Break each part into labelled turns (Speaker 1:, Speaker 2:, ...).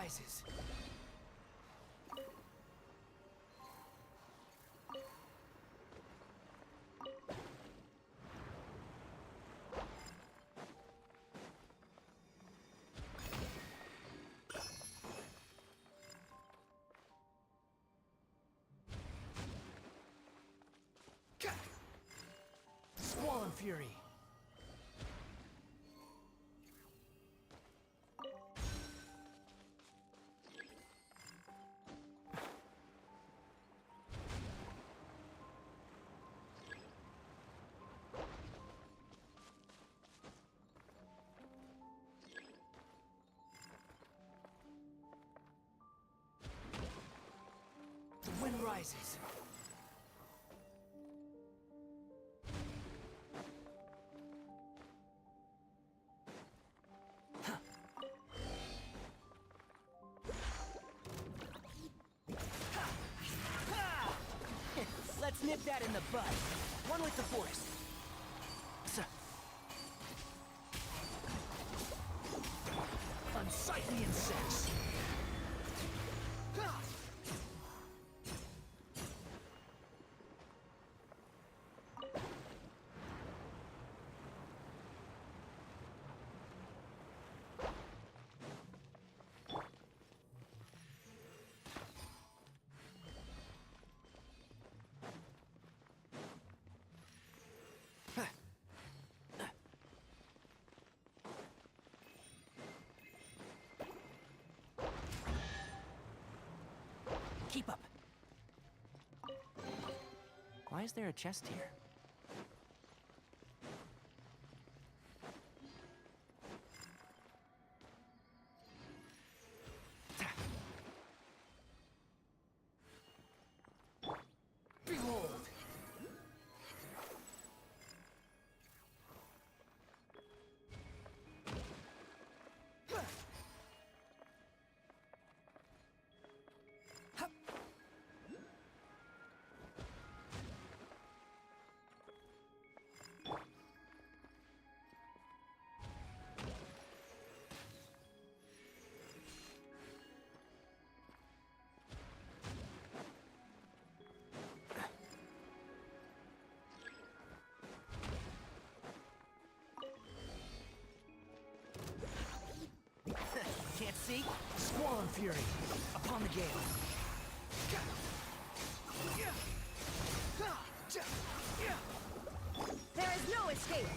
Speaker 1: rises. Squall Fury. The wind rises. Let's nip that in the bud. One with the force. Unsightly insects. Keep up. Why is there a chest here? Behold! Can't see? Squall Fury, upon the gale.
Speaker 2: There is no escape!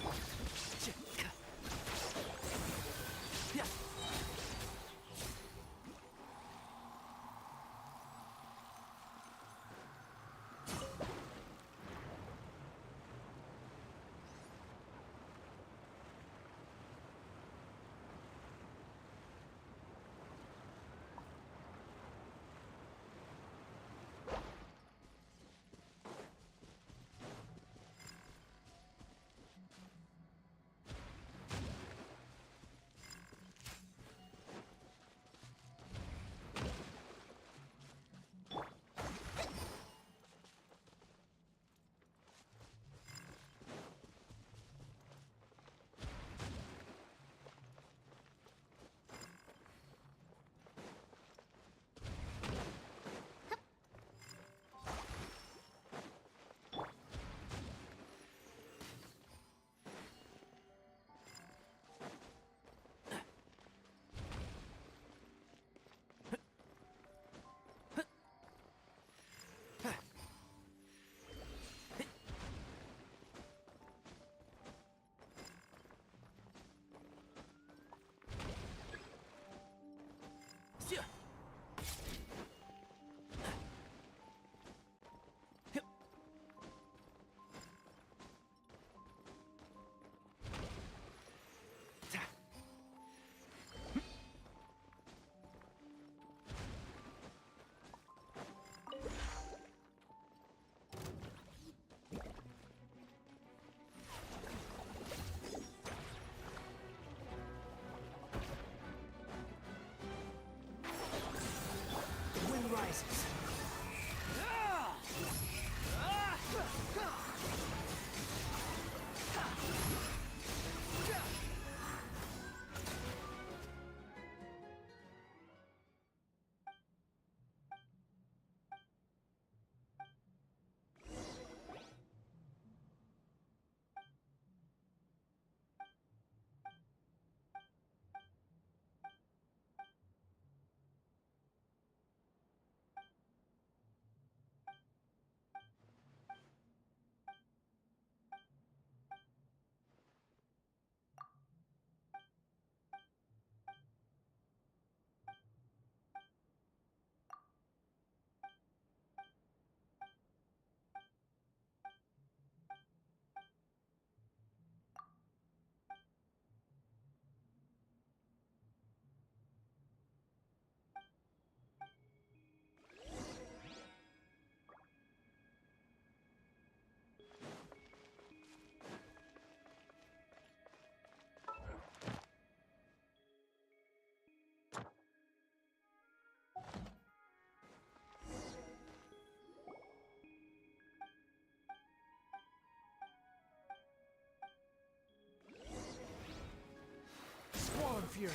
Speaker 1: Fury.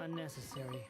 Speaker 1: Unnecessary.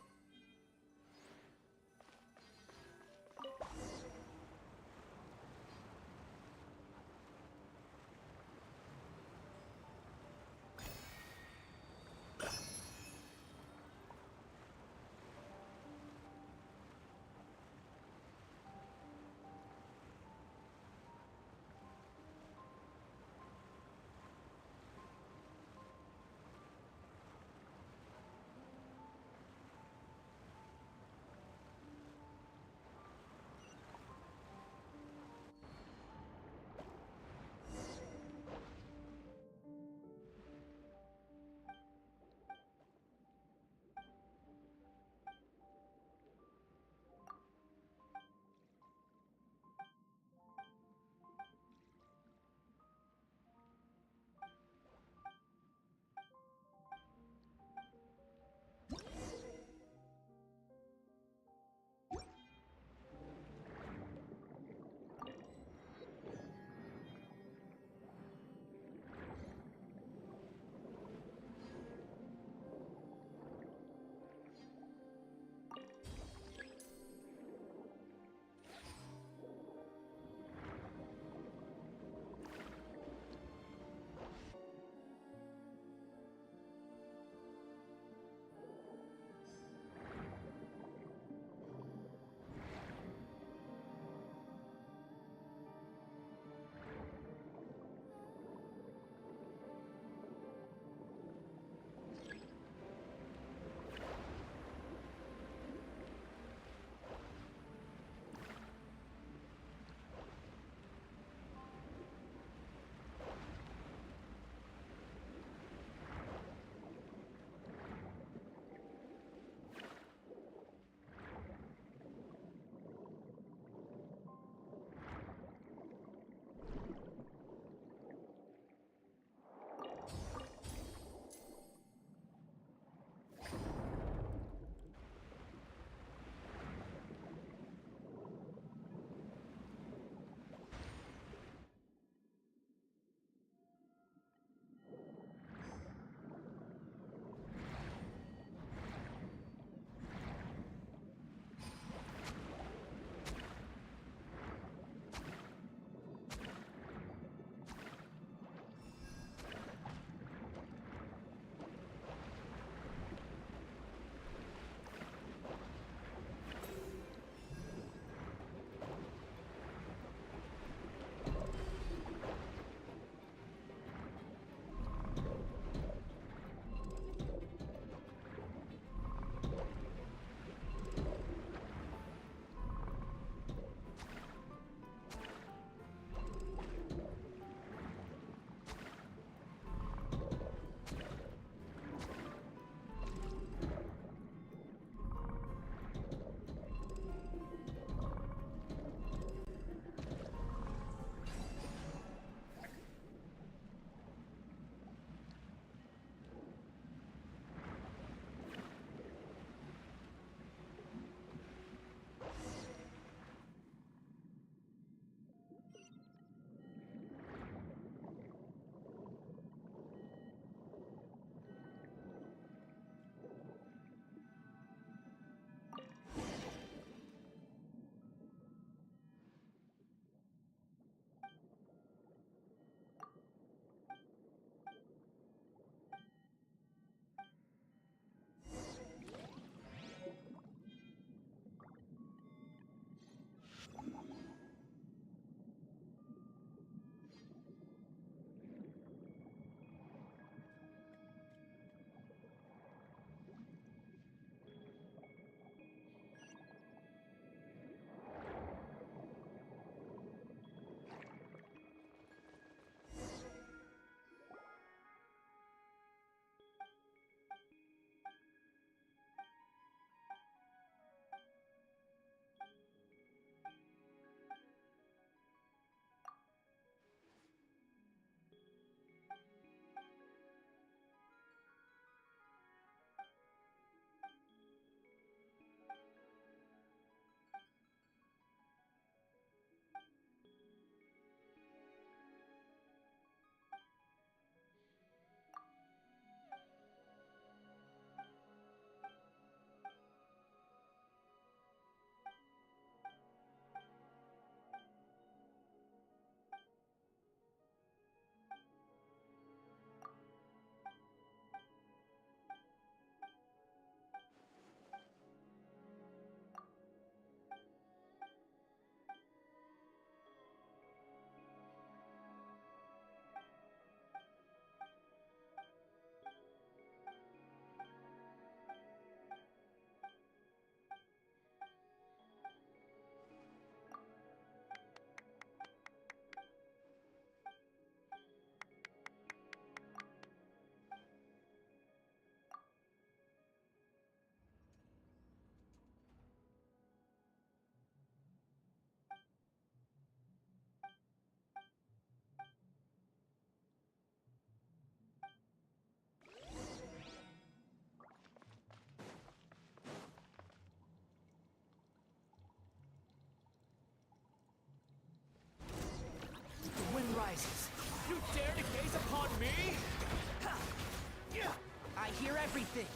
Speaker 1: everything!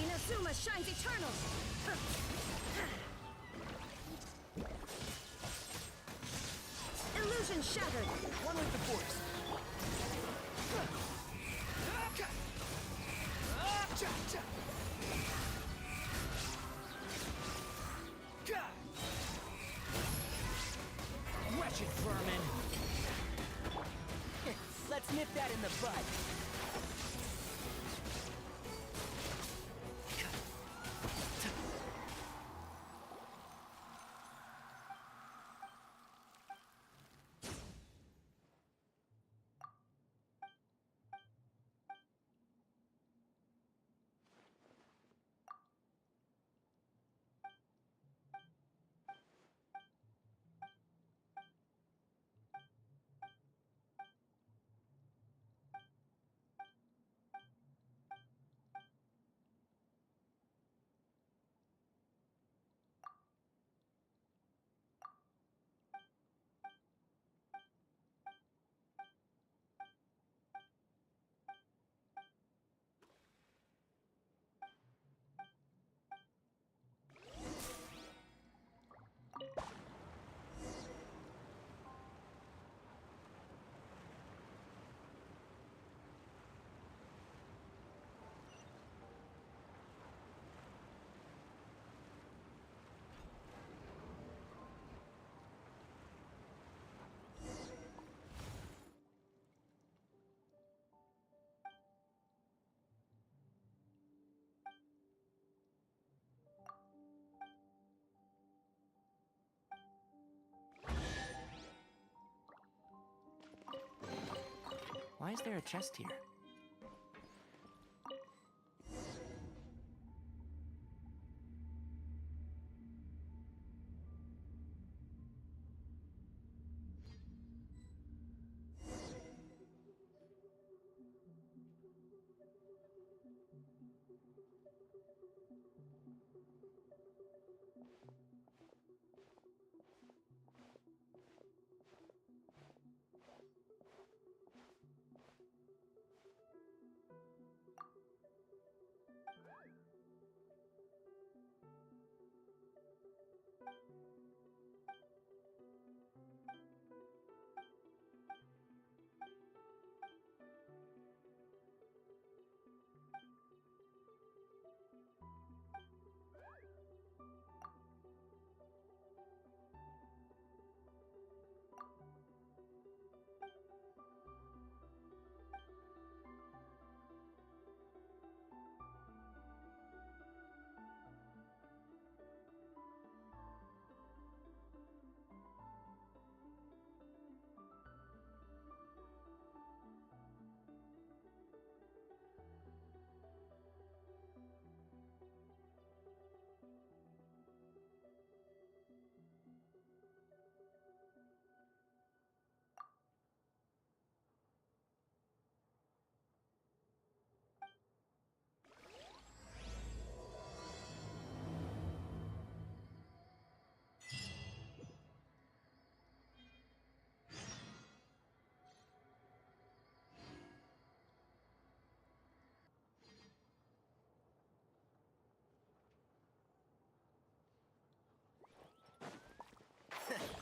Speaker 2: Inazuma shines eternal! Illusion shattered!
Speaker 1: One with the force. Wretched vermin! Let's nip that in the bud. Why is there a chest here?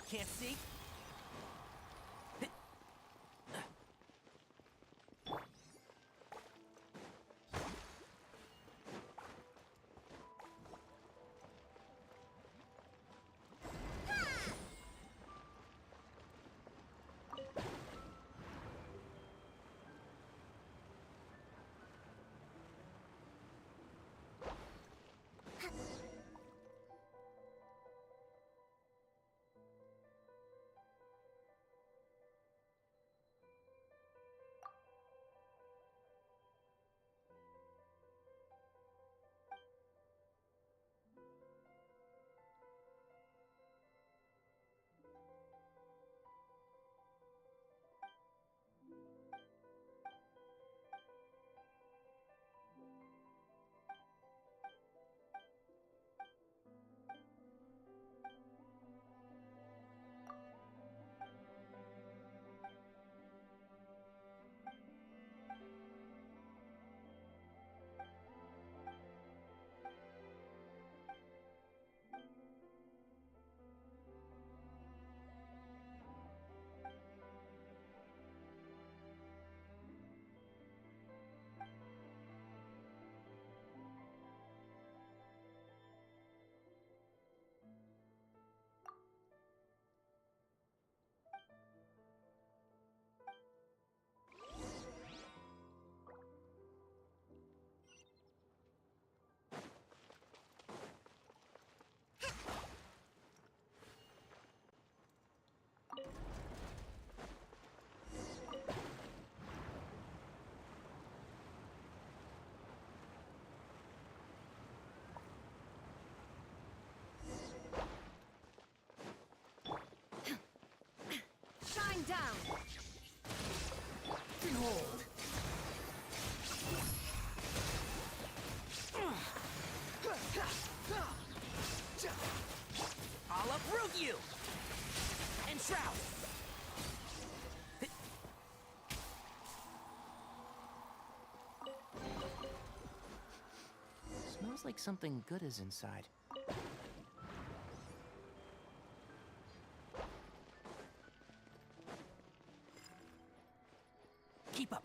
Speaker 1: Can't see?
Speaker 2: down.
Speaker 1: Behold! I'll uproot you! And shroud! Smells like something good is inside. Keep up.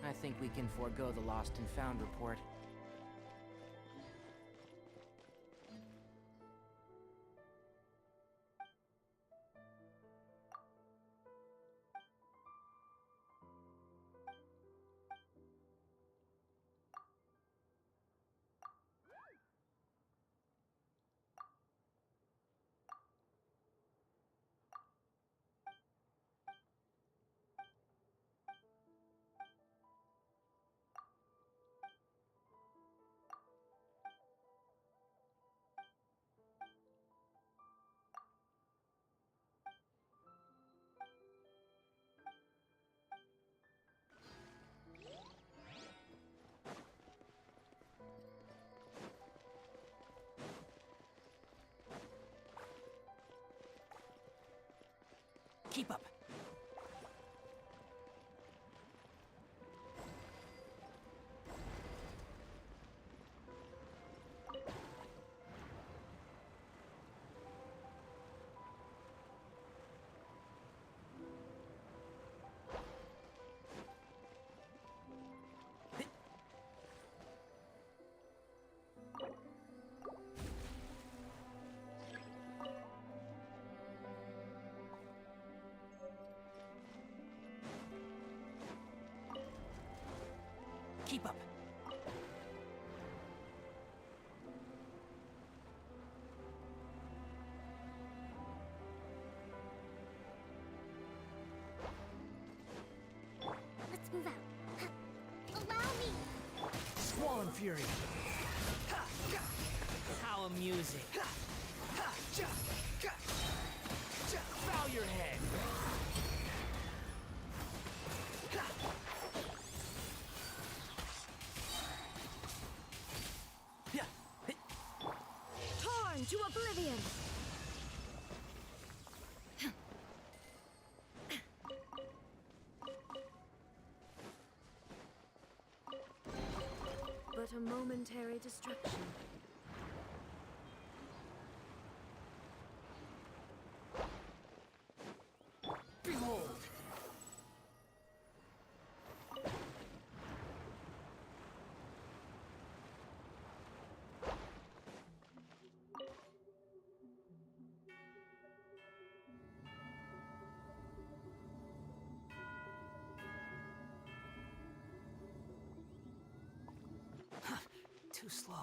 Speaker 1: I think we can forego the lost and found report. Keep up. Keep up.
Speaker 2: Let's move out. Allow me.
Speaker 1: Squall and Fury! How amusing! Bow your head!
Speaker 2: Torn to oblivion. But a momentary distraction.
Speaker 1: Behold! Too slow.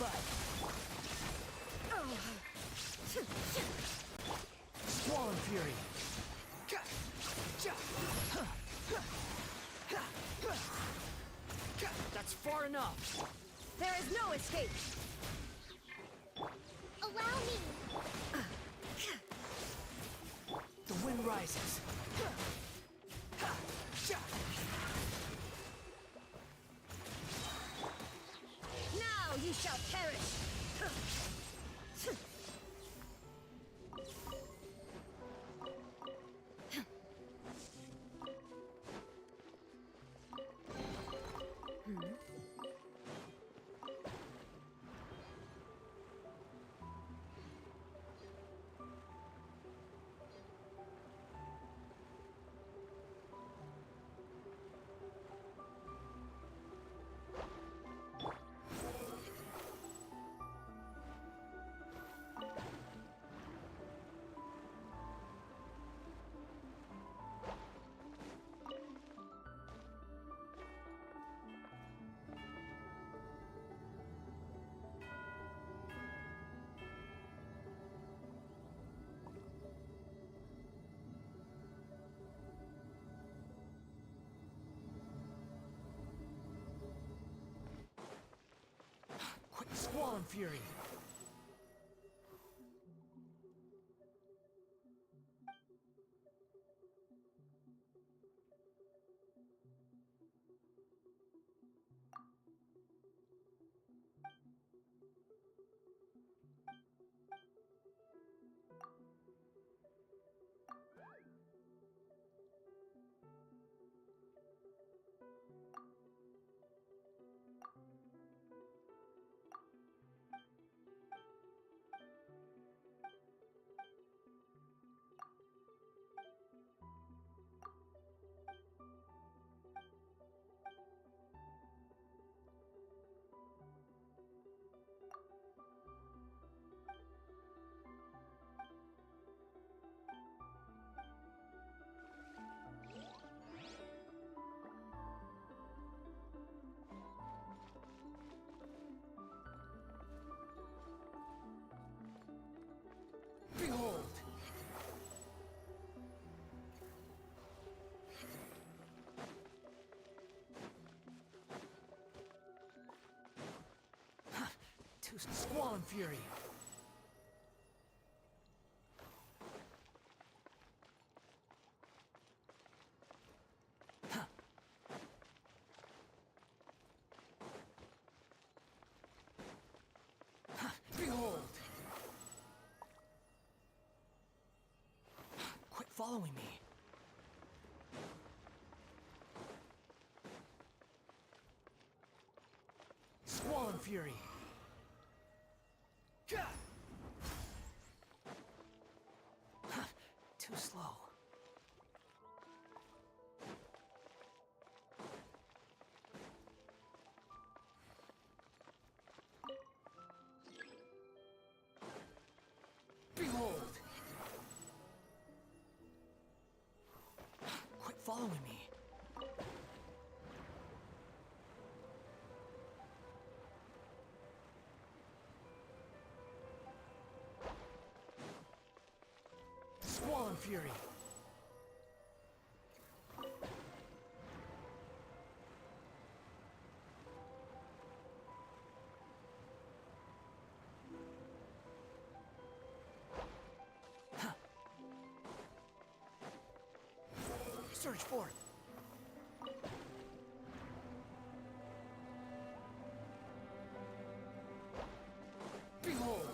Speaker 1: butt. Squall and Fury. That's far enough.
Speaker 2: There is no escape. Allow me.
Speaker 1: The wind rises.
Speaker 2: Now you shall perish.
Speaker 1: Squall and Fury. Behold! To Squall and Fury. Behold! Quit following me. Squall and Fury. Too slow. Behold! Quit following me. Squall and Fury. Surge forth. Behold!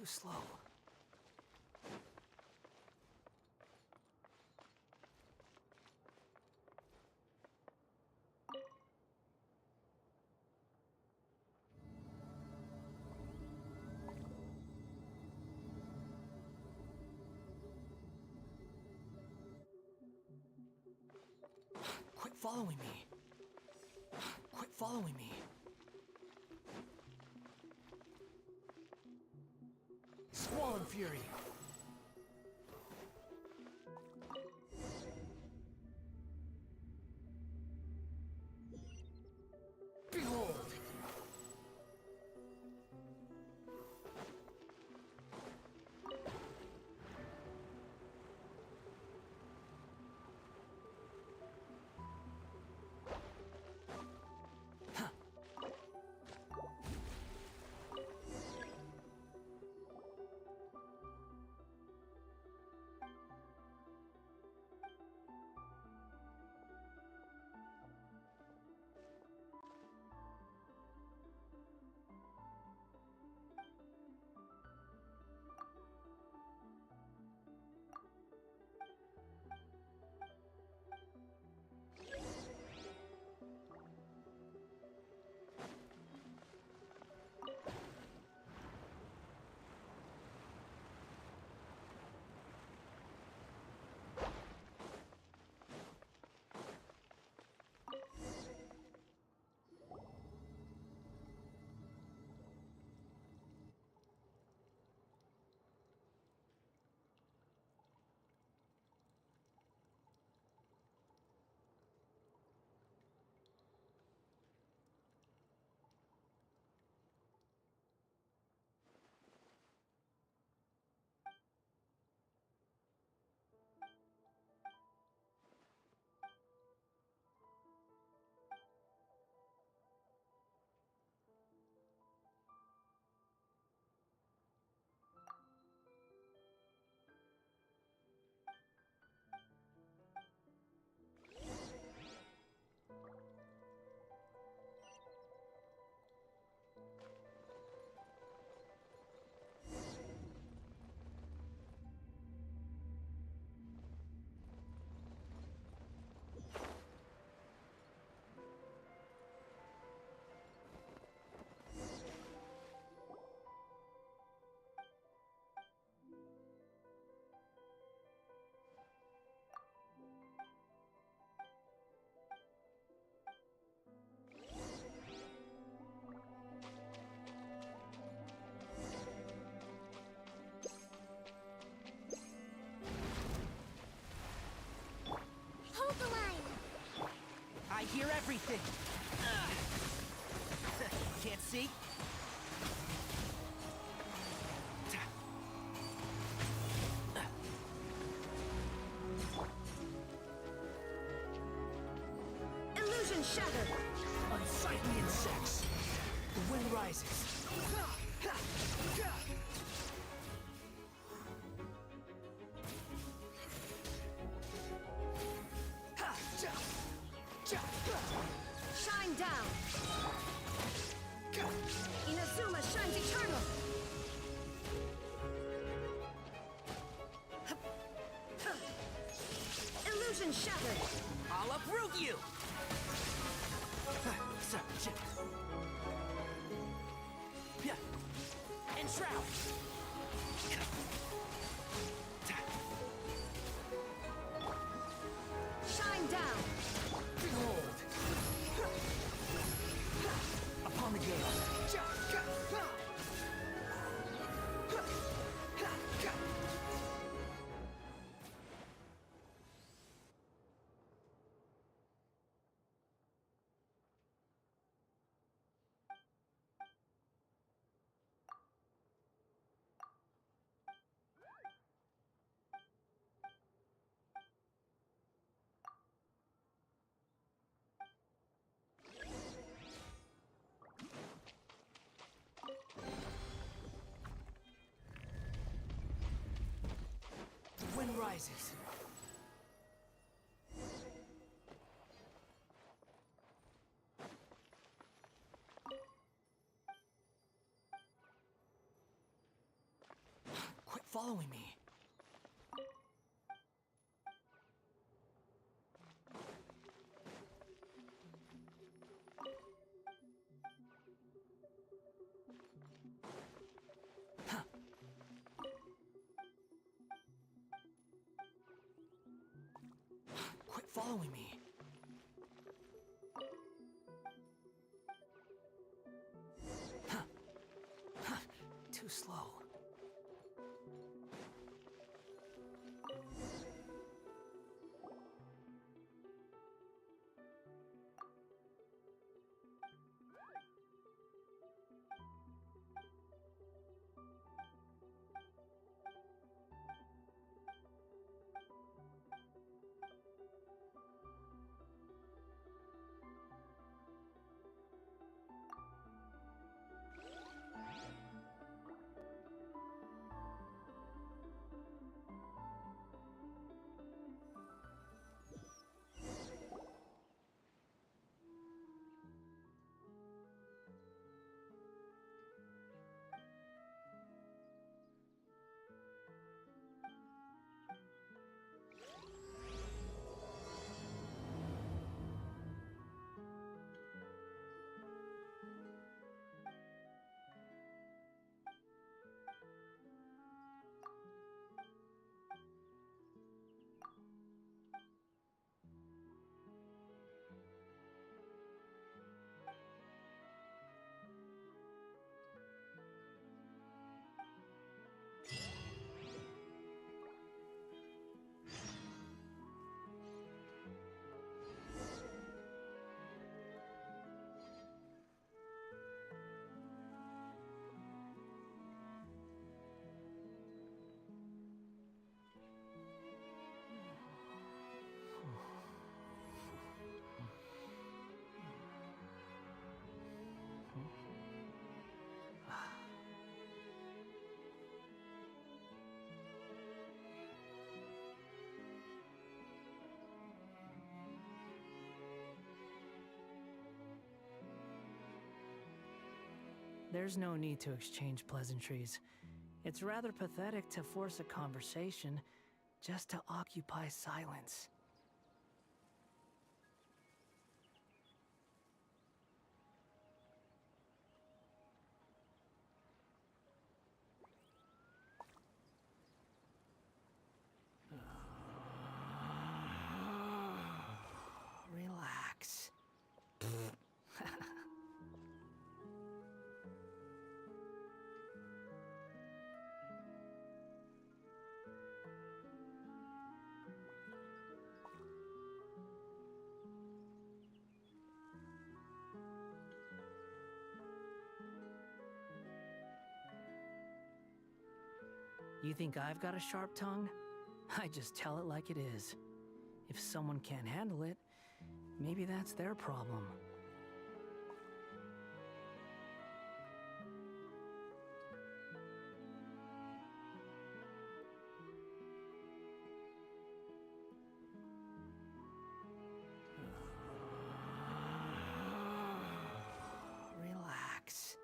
Speaker 1: too slow. Quit following me. Quit following me. Squall Fury. Behold.
Speaker 2: Hold the line!
Speaker 1: I hear everything. Can't see?
Speaker 2: Illusion shattered!
Speaker 1: Unsightly insects. The wind rises.
Speaker 2: Shine down! Inazuma shines eternal! Illusion shattered!
Speaker 1: I'll uproot you! Enshroud!
Speaker 2: Shine down!
Speaker 1: Behold! Upon the gale! The wind rises. following me. Huh. Quit following me. Huh. Huh. Too slow. There's no need to exchange pleasantries. It's rather pathetic to force a conversation just to occupy silence. Relax. You think I've got a sharp tongue? I just tell it like it is. If someone can't handle it, maybe that's their problem. Relax.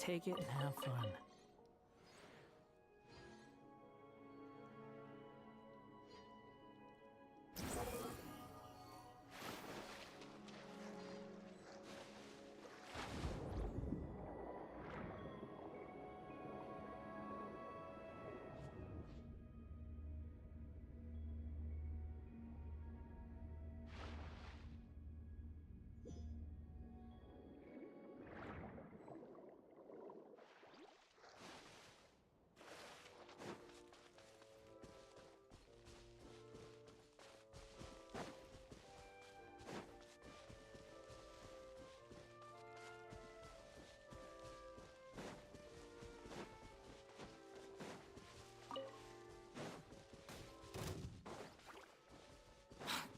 Speaker 1: take it and have fun.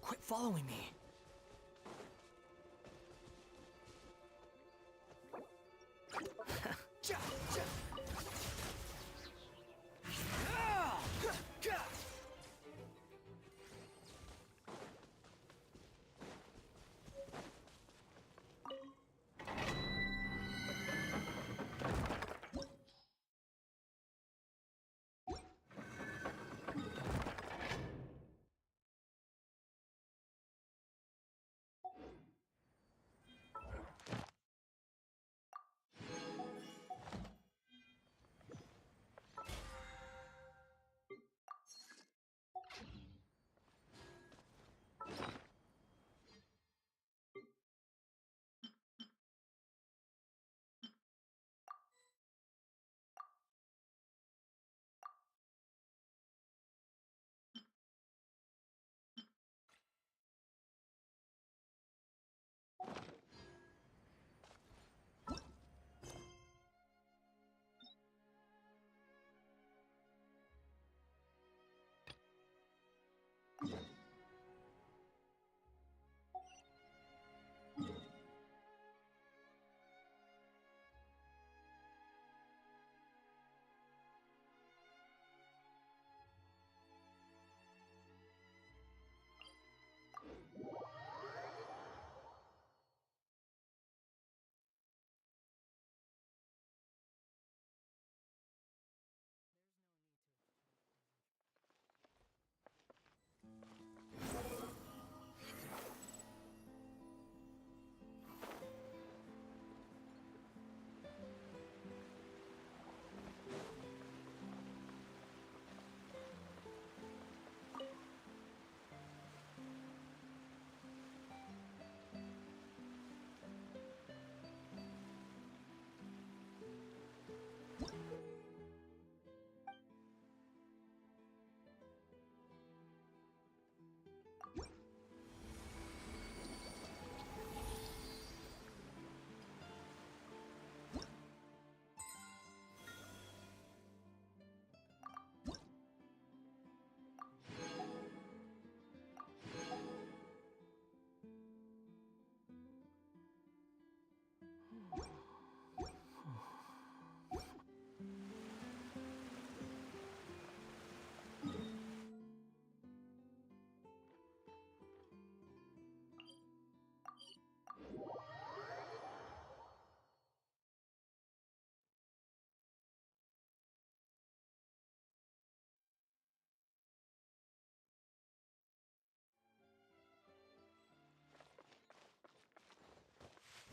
Speaker 1: Quit following me.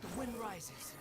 Speaker 1: The wind rises.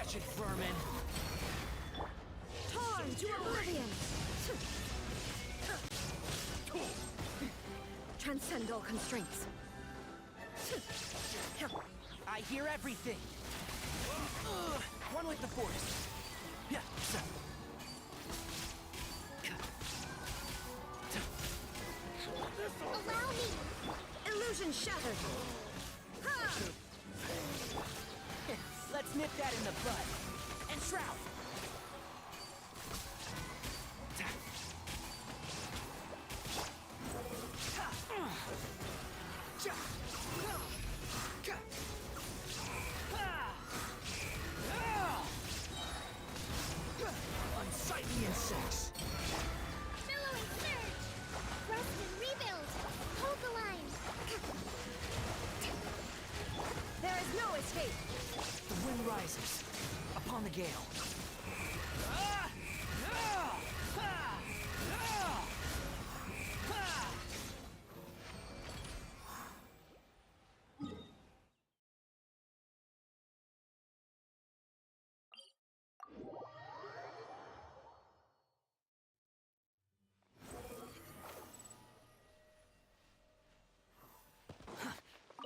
Speaker 1: Wretched vermin!
Speaker 2: Torn to oblivion! Transcend all constraints.
Speaker 3: I hear everything. One with the force. Yeah.
Speaker 2: Allow me! Illusion shattered! Ha!
Speaker 3: Let's nip that in the bud. And shroud.
Speaker 1: Unsightly insects!
Speaker 4: Billowing surge! Rest and rebuild! Hold the line!
Speaker 2: There is no escape!
Speaker 1: The wind rises upon the gale.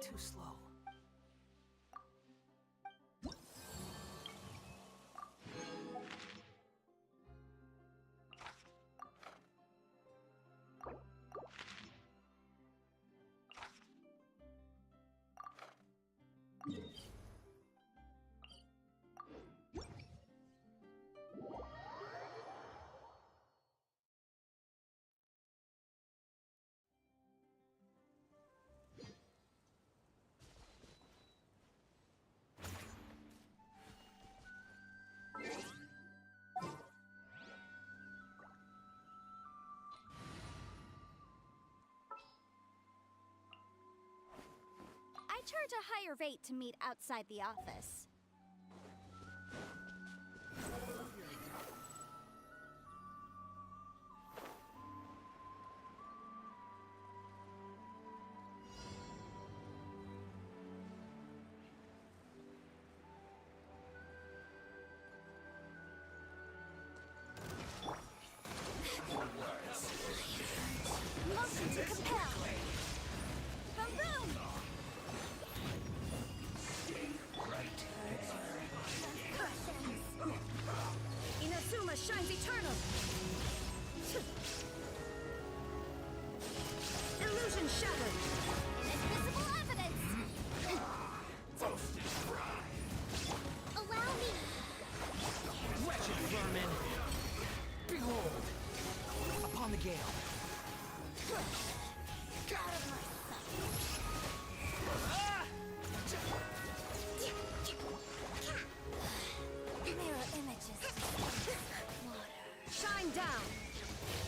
Speaker 1: Too slow.
Speaker 4: I charge a higher rate to meet outside the office. Motion to compel! Boom!
Speaker 2: Inazuma shines eternal! Illusion shattered!
Speaker 4: Invisible evidence! Allow me!
Speaker 1: Wretched vermin! Behold! Upon the gale.
Speaker 4: Out of my sight! Mirror images. Water.
Speaker 2: Shine down!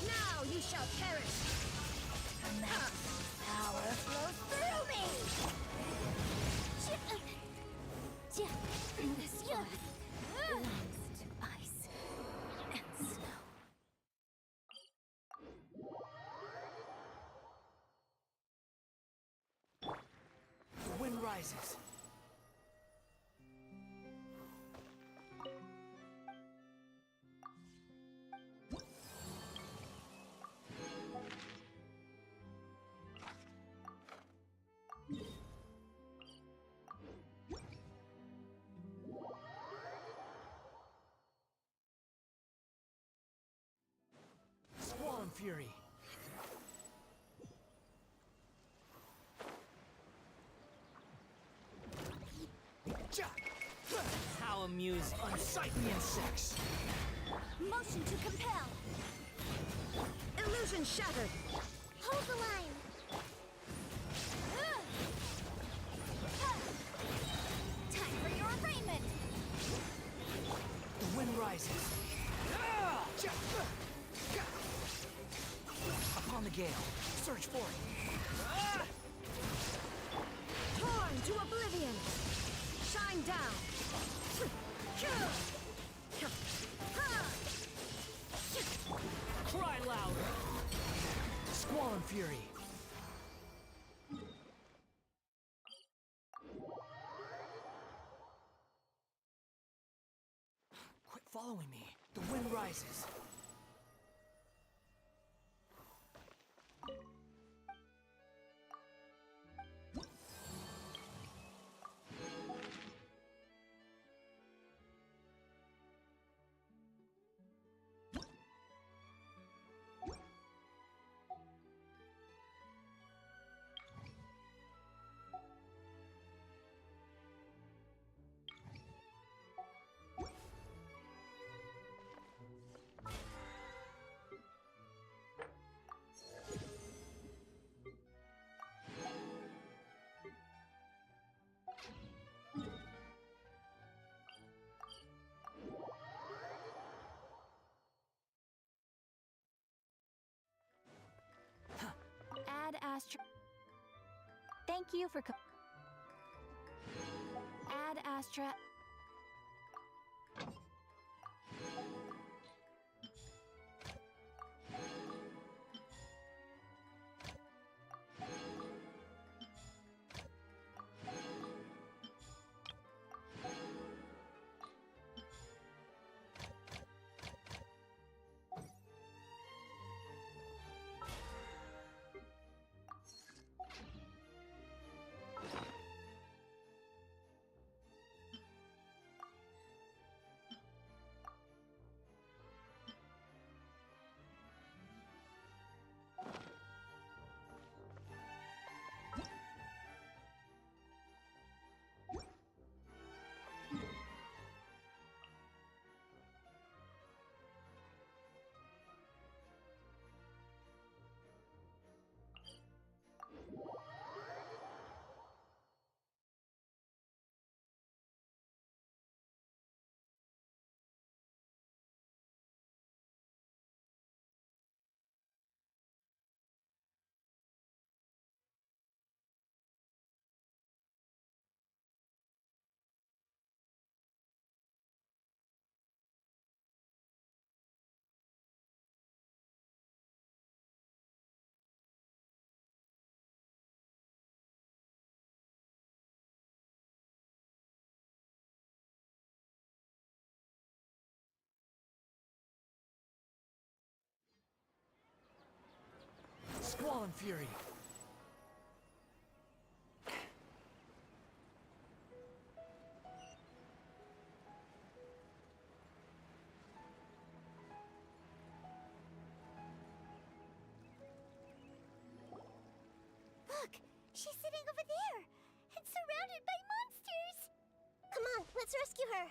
Speaker 2: Now you shall perish!
Speaker 4: Power flows through me! This one belongs to ice and snow.
Speaker 1: The wind rises. Squall and fury. How amusing. Unsightly insects.
Speaker 4: Motion to compel.
Speaker 2: Illusion shattered!
Speaker 4: Hold the line. Time for your arraignment.
Speaker 1: The wind rises. Upon the gale. Search for it.
Speaker 2: Torn to oblivion! Shine down!
Speaker 1: Cry louder. Squall and fury. following me. The wind rises.
Speaker 4: Add Astra. Thank you for Add Astra.
Speaker 1: Squall and Fury.
Speaker 4: Look, she's sitting over there and surrounded by monsters. Come on, let's rescue her.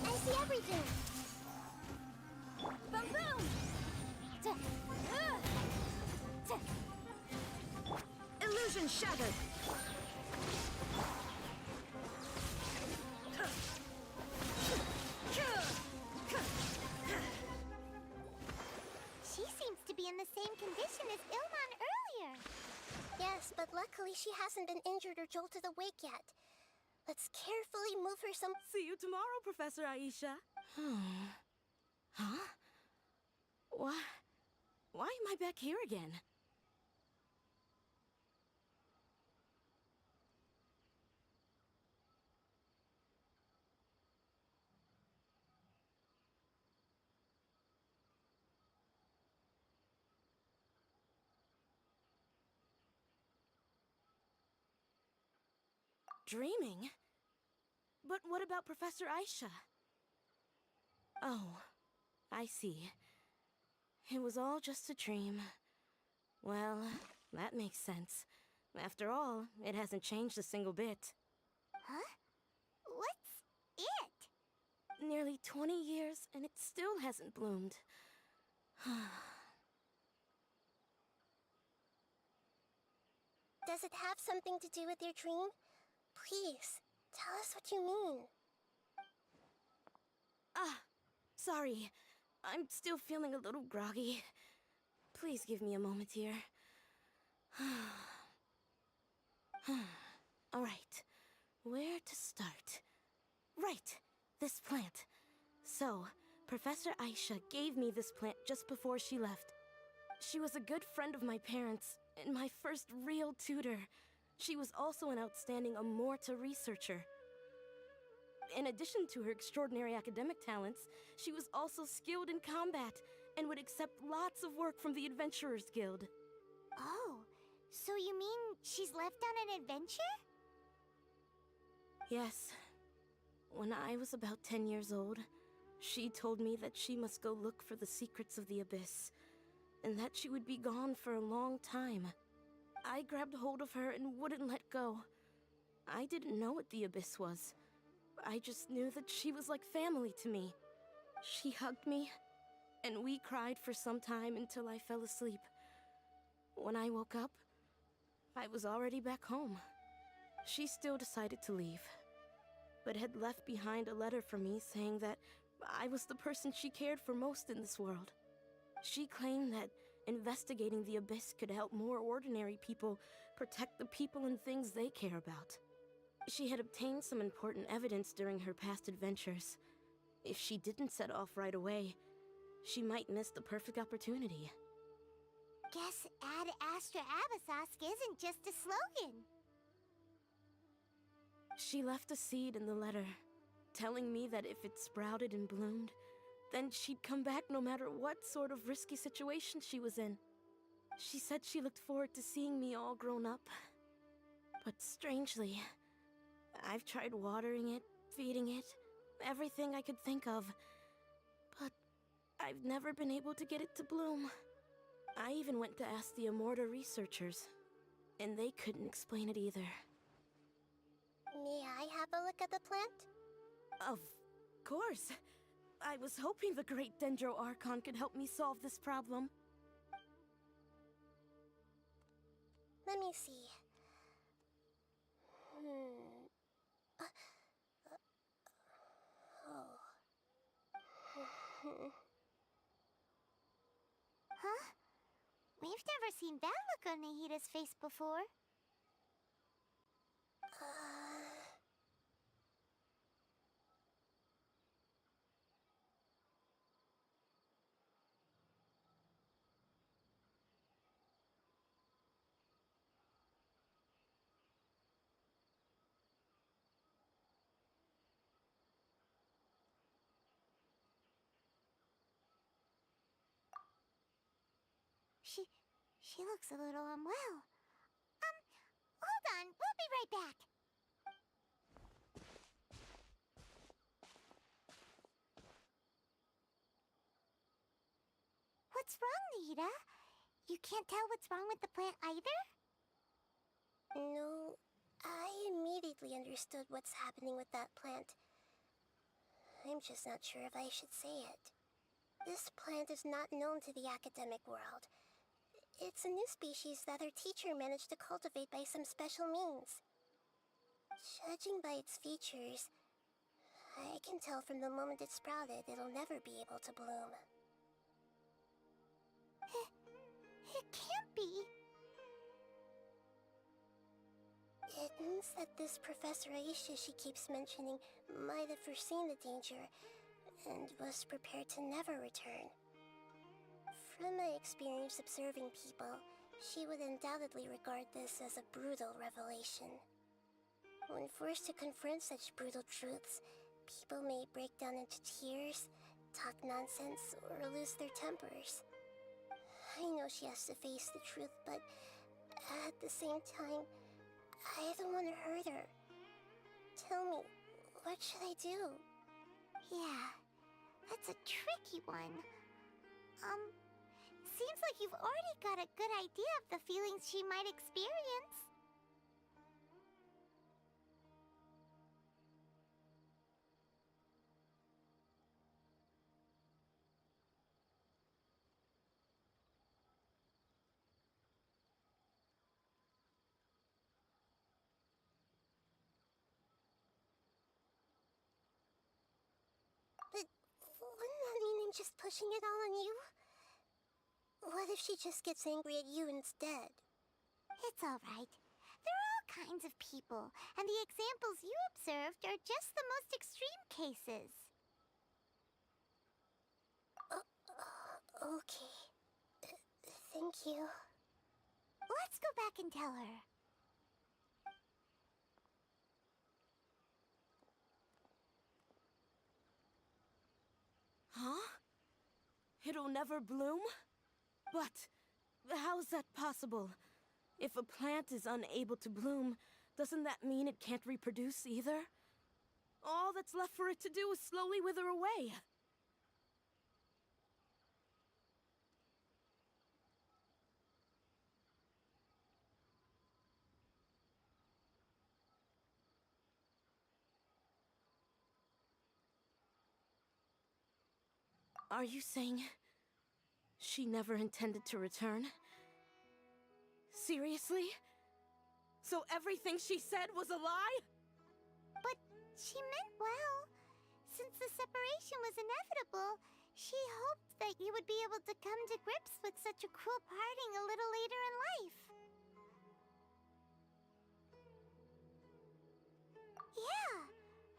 Speaker 4: I see everything. Boom boom.
Speaker 2: Illusion shattered.
Speaker 4: She seems to be in the same condition as Ilman earlier. Yes, but luckily she hasn't been injured or jolted awake yet. Let's carefully move her some.
Speaker 2: See you tomorrow, Professor Aisha.
Speaker 3: Huh? Why am I back here again? Dreaming? But what about Professor Aisha? Oh, I see. It was all just a dream. Well, that makes sense. After all, it hasn't changed a single bit.
Speaker 4: Huh? What's it?
Speaker 3: Nearly 20 years, and it still hasn't bloomed.
Speaker 4: Does it have something to do with your dream? Please, tell us what you mean.
Speaker 3: Sorry. I'm still feeling a little groggy. Please give me a moment here. Alright, where to start? Right, this plant. So, Professor Aisha gave me this plant just before she left. She was a good friend of my parents, and my first real tutor. She was also an outstanding Amorta researcher. In addition to her extraordinary academic talents, she was also skilled in combat and would accept lots of work from the Adventurers Guild.
Speaker 4: Oh, so you mean she's left on an adventure?
Speaker 3: Yes. When I was about 10 years old, she told me that she must go look for the secrets of the Abyss, and that she would be gone for a long time. I grabbed hold of her and wouldn't let go. I didn't know what the Abyss was. I just knew that she was like family to me. She hugged me, and we cried for some time until I fell asleep. When I woke up, I was already back home. She still decided to leave, but had left behind a letter for me saying that I was the person she cared for most in this world. She claimed that investigating the Abyss could help more ordinary people protect the people and things they care about. She had obtained some important evidence during her past adventures. If she didn't set off right away, she might miss the perfect opportunity.
Speaker 4: Guess Ad Astra Abyssosque isn't just a slogan.
Speaker 3: She left a seed in the letter, telling me that if it sprouted and bloomed, then she'd come back no matter what sort of risky situation she was in. She said she looked forward to seeing me all grown up. But strangely, I've tried watering it, feeding it, everything I could think of. But I've never been able to get it to bloom. I even went to ask the Amorta researchers, and they couldn't explain it either.
Speaker 4: May I have a look at the plant?
Speaker 3: Of course. I was hoping the great Dendro Archon could help me solve this problem.
Speaker 4: Let me see. Huh? We've never seen that look on Nahida's face before. She looks a little unwell. Hold on, we'll be right back. What's wrong, Nahida? You can't tell what's wrong with the plant either? No, I immediately understood what's happening with that plant. I'm just not sure if I should say it. This plant is not known to the academic world. It's a new species that our teacher managed to cultivate by some special means. Judging by its features, I can tell from the moment it sprouted it'll never be able to bloom. It can't be. It means that this Professor Aisha she keeps mentioning might have foreseen the danger and was prepared to never return. From my experience observing people, she would undoubtedly regard this as a brutal revelation. When forced to confront such brutal truths, people may break down into tears, talk nonsense, or lose their tempers. I know she has to face the truth, but at the same time, I don't want to hurt her. Tell me, What should I do?
Speaker 5: Yeah, that's a tricky one. Seems like you've already got a good idea of the feelings she might experience.
Speaker 4: But wouldn't that mean I'm just pushing it all on you? What if she just gets angry at you instead?
Speaker 5: It's alright. There are all kinds of people, and the examples you observed are just the most extreme cases.
Speaker 4: Okay. Thank you.
Speaker 5: Let's go back and tell her.
Speaker 3: Huh? It'll never bloom? But how's that possible? If a plant is unable to bloom, doesn't that mean it can't reproduce either? All that's left for it to do is slowly wither away. Are you saying she never intended to return? Seriously? So everything she said was a lie?
Speaker 5: But she meant well. Since the separation was inevitable, she hoped that you would be able to come to grips with such a cruel parting a little later in life. Yeah,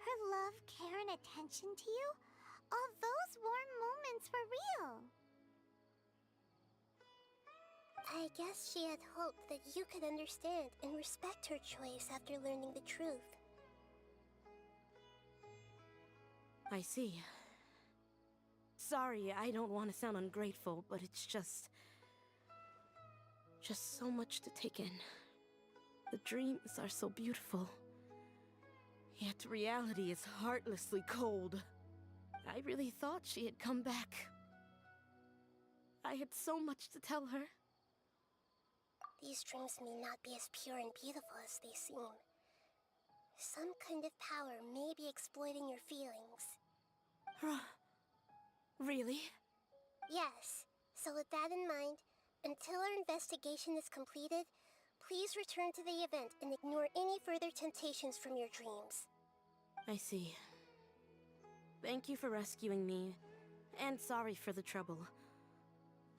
Speaker 5: her love, care, and attention to you, all those warm moments were real.
Speaker 4: I guess she had hoped that you could understand and respect her choice after learning the truth.
Speaker 3: I see. Sorry, I don't want to sound ungrateful, but it's just so much to take in. The dreams are so beautiful. Yet reality is heartlessly cold. I really thought she had come back. I had so much to tell her.
Speaker 4: These dreams may not be as pure and beautiful as they seem. Some kind of power may be exploiting your feelings.
Speaker 3: Really?
Speaker 4: Yes. So with that in mind, until our investigation is completed, please return to the event and ignore any further temptations from your dreams.
Speaker 3: I see. Thank you for rescuing me, and sorry for the trouble.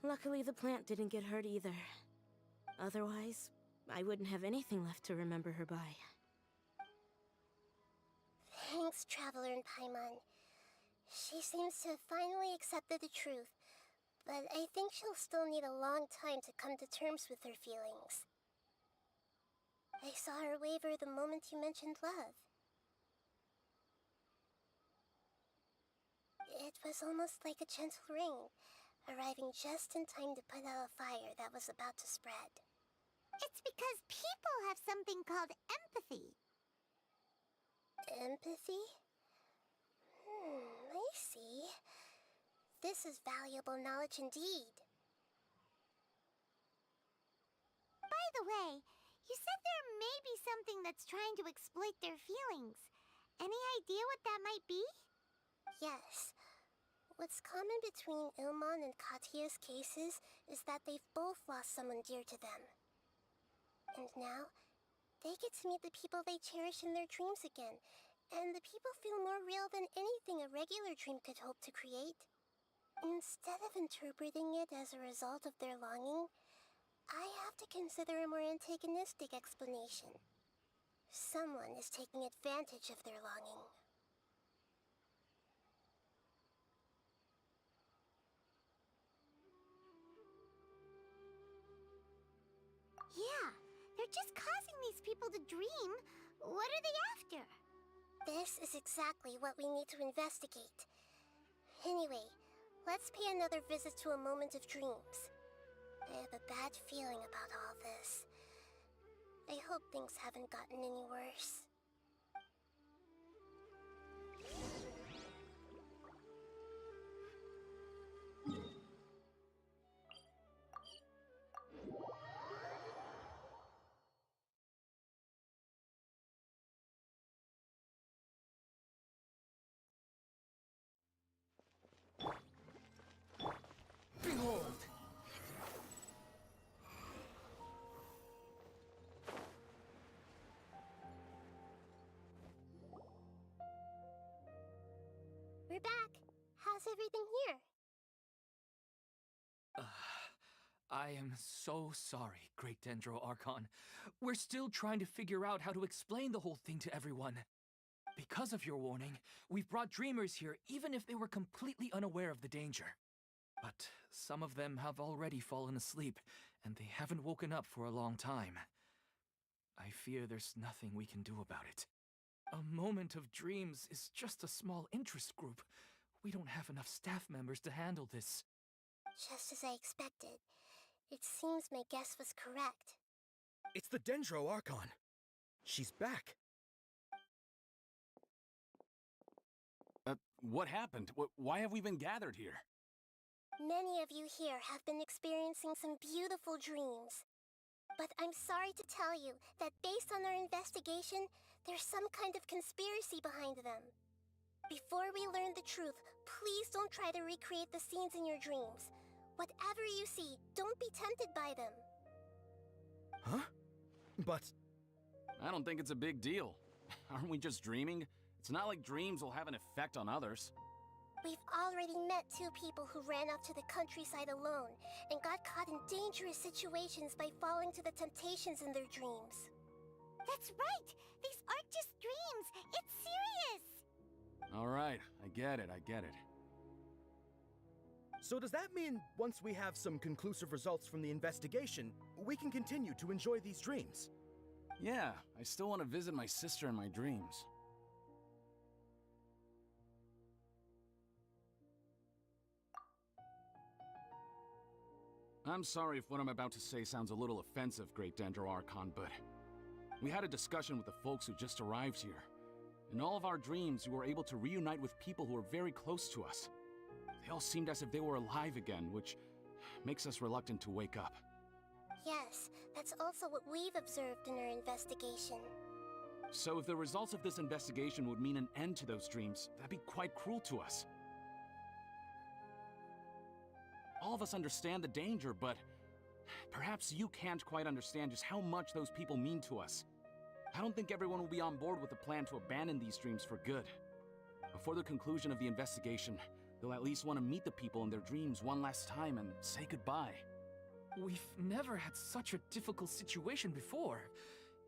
Speaker 3: Luckily, the plant didn't get hurt either. Otherwise, I wouldn't have anything left to remember her by.
Speaker 4: Thanks, Traveler and Paimon. She seems to have finally accepted the truth, but I think she'll still need a long time to come to terms with her feelings. I saw her waver the moment you mentioned love. It was almost like a gentle rain, arriving just in time to put out a fire that was about to spread.
Speaker 5: It's because people have something called empathy.
Speaker 4: Empathy? I see. This is valuable knowledge indeed.
Speaker 5: By the way, you said there may be something that's trying to exploit their feelings. Any idea what that might be?
Speaker 4: Yes. What's common between Ilmon and Katia's cases is that they've both lost someone dear to them. And now, they get to meet the people they cherish in their dreams again, and the people feel more real than anything a regular dream could hope to create. Instead of interpreting it as a result of their longing, I have to consider a more antagonistic explanation. Someone is taking advantage of their longing.
Speaker 5: Yeah, they're just causing these people to dream. What are they after?
Speaker 4: This is exactly what we need to investigate. Anyway, let's pay another visit to a moment of dreams. I have a bad feeling about all this. I hope things haven't gotten any worse. How's everything here?
Speaker 6: I am so sorry, Great Dendro Archon. We're still trying to figure out how to explain the whole thing to everyone. Because of your warning, we've brought dreamers here even if they were completely unaware of the danger. But some of them have already fallen asleep, and they haven't woken up for a long time. I fear there's nothing we can do about it. A moment of dreams is just a small interest group. We don't have enough staff members to handle this.
Speaker 4: Just as I expected. It seems my guess was correct.
Speaker 7: It's the Dendro Archon. She's back.
Speaker 8: What happened? Why have we been gathered here?
Speaker 4: Many of you here have been experiencing some beautiful dreams. But I'm sorry to tell you that based on our investigation, there's some kind of conspiracy behind them. Before we learn the truth, please don't try to recreate the scenes in your dreams. Whatever you see, don't be tempted by them.
Speaker 7: Huh? But...
Speaker 8: I don't think it's a big deal. Aren't we just dreaming? It's not like dreams will have an effect on others.
Speaker 4: We've already met 2 people who ran off to the countryside alone and got caught in dangerous situations by falling to the temptations in their dreams.
Speaker 5: That's right! These aren't just dreams! It's serious!
Speaker 8: Alright, I get it.
Speaker 7: so does that mean once we have some conclusive results from the investigation, we can continue to enjoy these dreams?
Speaker 8: Yeah, I still want to visit my sister in my dreams. I'm sorry if what I'm about to say sounds a little offensive, Great Dendro Archon, but we had a discussion with the folks who just arrived here. In all of our dreams, we were able to reunite with people who were very close to us. They all seemed as if they were alive again, which makes us reluctant to wake up.
Speaker 4: Yes, that's also what we've observed in our investigation.
Speaker 8: So if the results of this investigation would mean an end to those dreams, that'd be quite cruel to us. All of us understand the danger, but perhaps you can't quite understand just how much those people mean to us. I don't think everyone will be on board with the plan to abandon these dreams for good. Before the conclusion of the investigation, they'll at least want to meet the people in their dreams one last time and say goodbye.
Speaker 6: We've never had such a difficult situation before.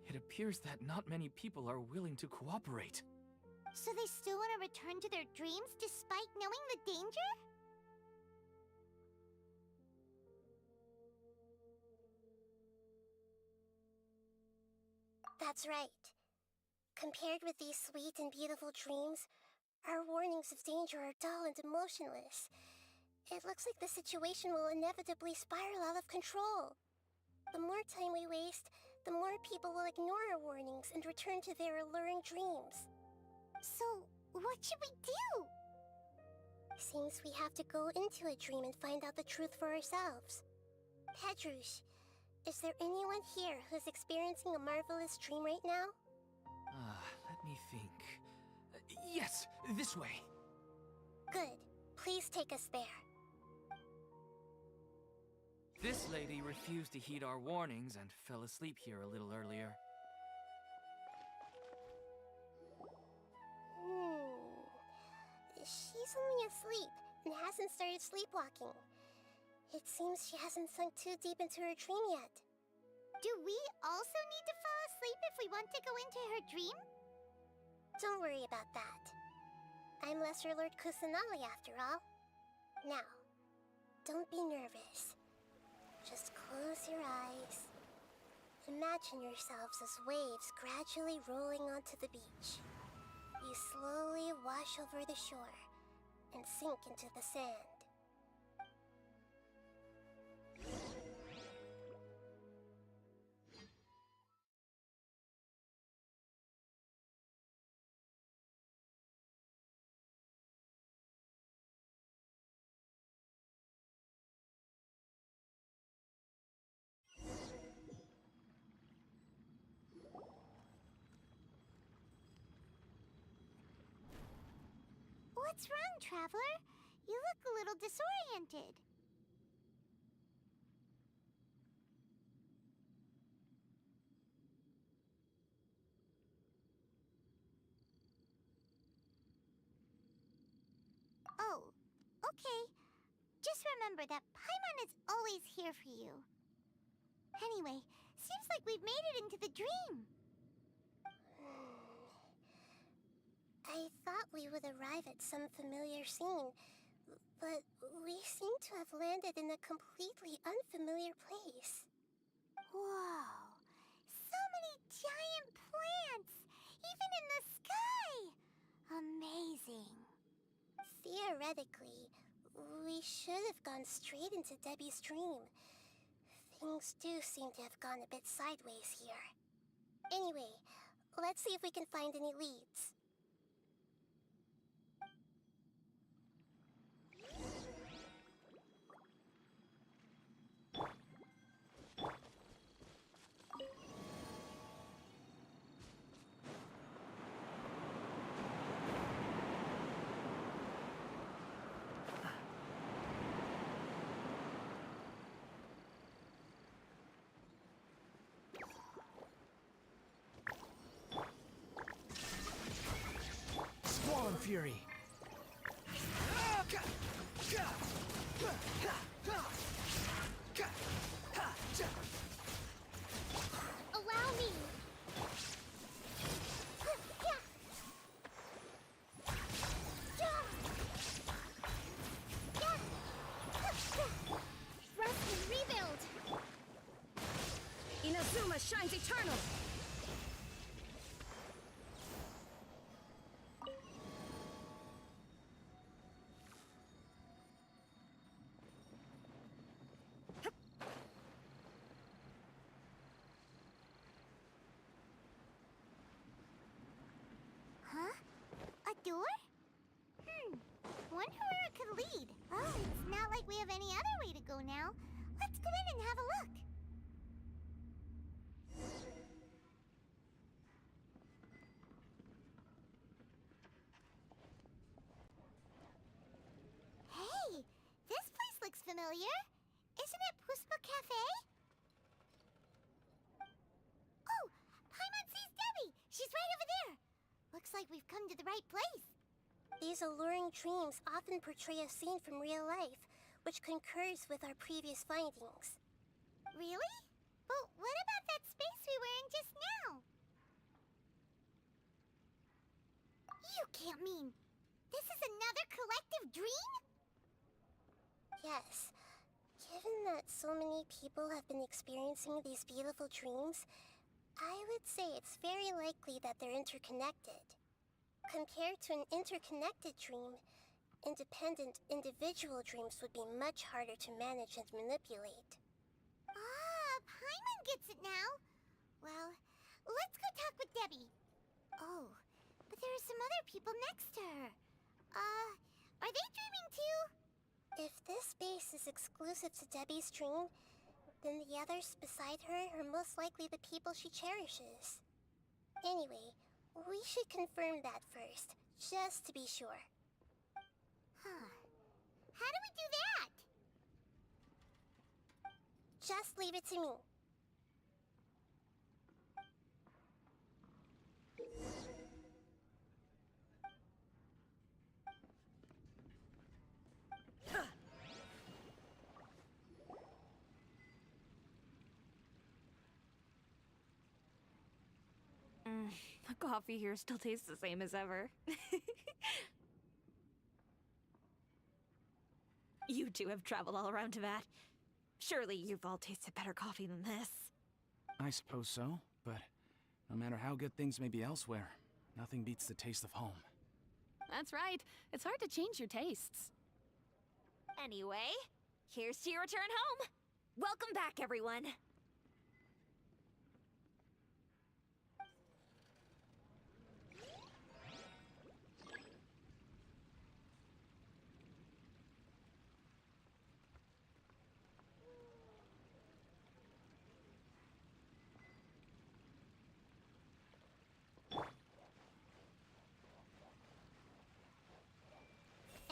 Speaker 6: It appears that not many people are willing to cooperate.
Speaker 5: So they still want to return to their dreams despite knowing the danger?
Speaker 4: That's right. Compared with these sweet and beautiful dreams, our warnings of danger are dull and emotionless. It looks like the situation will inevitably spiral out of control. The more time we waste, the more people will ignore our warnings and return to their alluring dreams.
Speaker 5: So, what should we do?
Speaker 4: Seems we have to go into a dream and find out the truth for ourselves. Pedrush, is there anyone here who's experiencing a marvelous dream right now?
Speaker 6: Let me think. Yes, this way.
Speaker 4: Good. Please take us there.
Speaker 6: This lady refused to heed our warnings and fell asleep here a little earlier.
Speaker 4: She's only asleep and hasn't started sleepwalking. It seems she hasn't sunk too deep into her dream yet.
Speaker 5: Do we also need to fall asleep if we want to go into her dream?
Speaker 4: Don't worry about that. I'm Lesser Lord Kusanali after all. Now, don't be nervous. Just close your eyes. Imagine yourselves as waves gradually rolling onto the beach. You slowly wash over the shore and sink into the sand.
Speaker 5: What's wrong, Traveler? You look a little disoriented. Oh, Okay. Just remember that Paimon is always here for you. Anyway, seems like we've made it into the dream.
Speaker 4: I thought we would arrive at some familiar scene, but we seem to have landed in a completely unfamiliar place.
Speaker 5: Whoa! So many giant plants! Even in the sky! Amazing.
Speaker 4: Theoretically, we should have gone straight into Debbie's dream. Things do seem to have gone a bit sideways here. Anyway, let's see if we can find any leads.
Speaker 1: Squall Fury.
Speaker 5: Allow me!
Speaker 2: Rest and rebuild! Inazuma shines eternal!
Speaker 5: Huh? A door? Wonder where it could lead. Oh, it's not like we have any other way to go now. Let's go in and have a look. Hey, this place looks familiar. Isn't it Puspa Cafe? Oh, Paimon sees Debbie. She's right over there. Looks like we've come to the right place.
Speaker 4: These alluring dreams often portray a scene from real life, which concurs with our previous findings.
Speaker 5: Really? But what about that space we were in just now? You can't mean this is another collective dream?
Speaker 4: Yes. Given that so many people have been experiencing these beautiful dreams, I would say it's very likely that they're interconnected. Compared to an interconnected dream, independent individual dreams would be much harder to manage and manipulate.
Speaker 5: Ah, Paimon gets it now. Well, let's go talk with Debbie. Oh, but there are some other people next to her. Are they dreaming too?
Speaker 4: If this space is exclusive to Debbie's dream, then the others beside her are most likely the people she cherishes. Anyway, we should confirm that first, just to be sure.
Speaker 5: Huh. How do we do that?
Speaker 4: Just leave it to me.
Speaker 9: The coffee here still tastes the same as ever. You two have traveled all around Tibet. Surely you've all tasted better coffee than this.
Speaker 8: I suppose so, but no matter how good things may be elsewhere, nothing beats the taste of home.
Speaker 10: That's right. It's hard to change your tastes.
Speaker 9: Anyway, here's to your return home. Welcome back, everyone.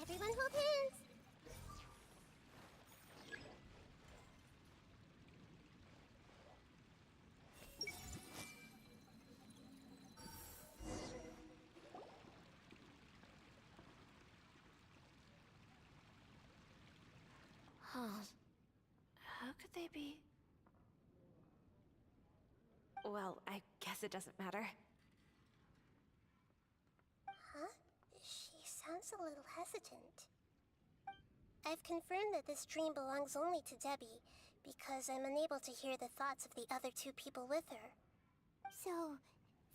Speaker 4: Everyone hold hands!
Speaker 9: maybe. Well, I guess it doesn't matter.
Speaker 4: Huh? She sounds a little hesitant. I've confirmed that this dream belongs only to Debbie, because I'm unable to hear the thoughts of the other two people with her.
Speaker 5: So,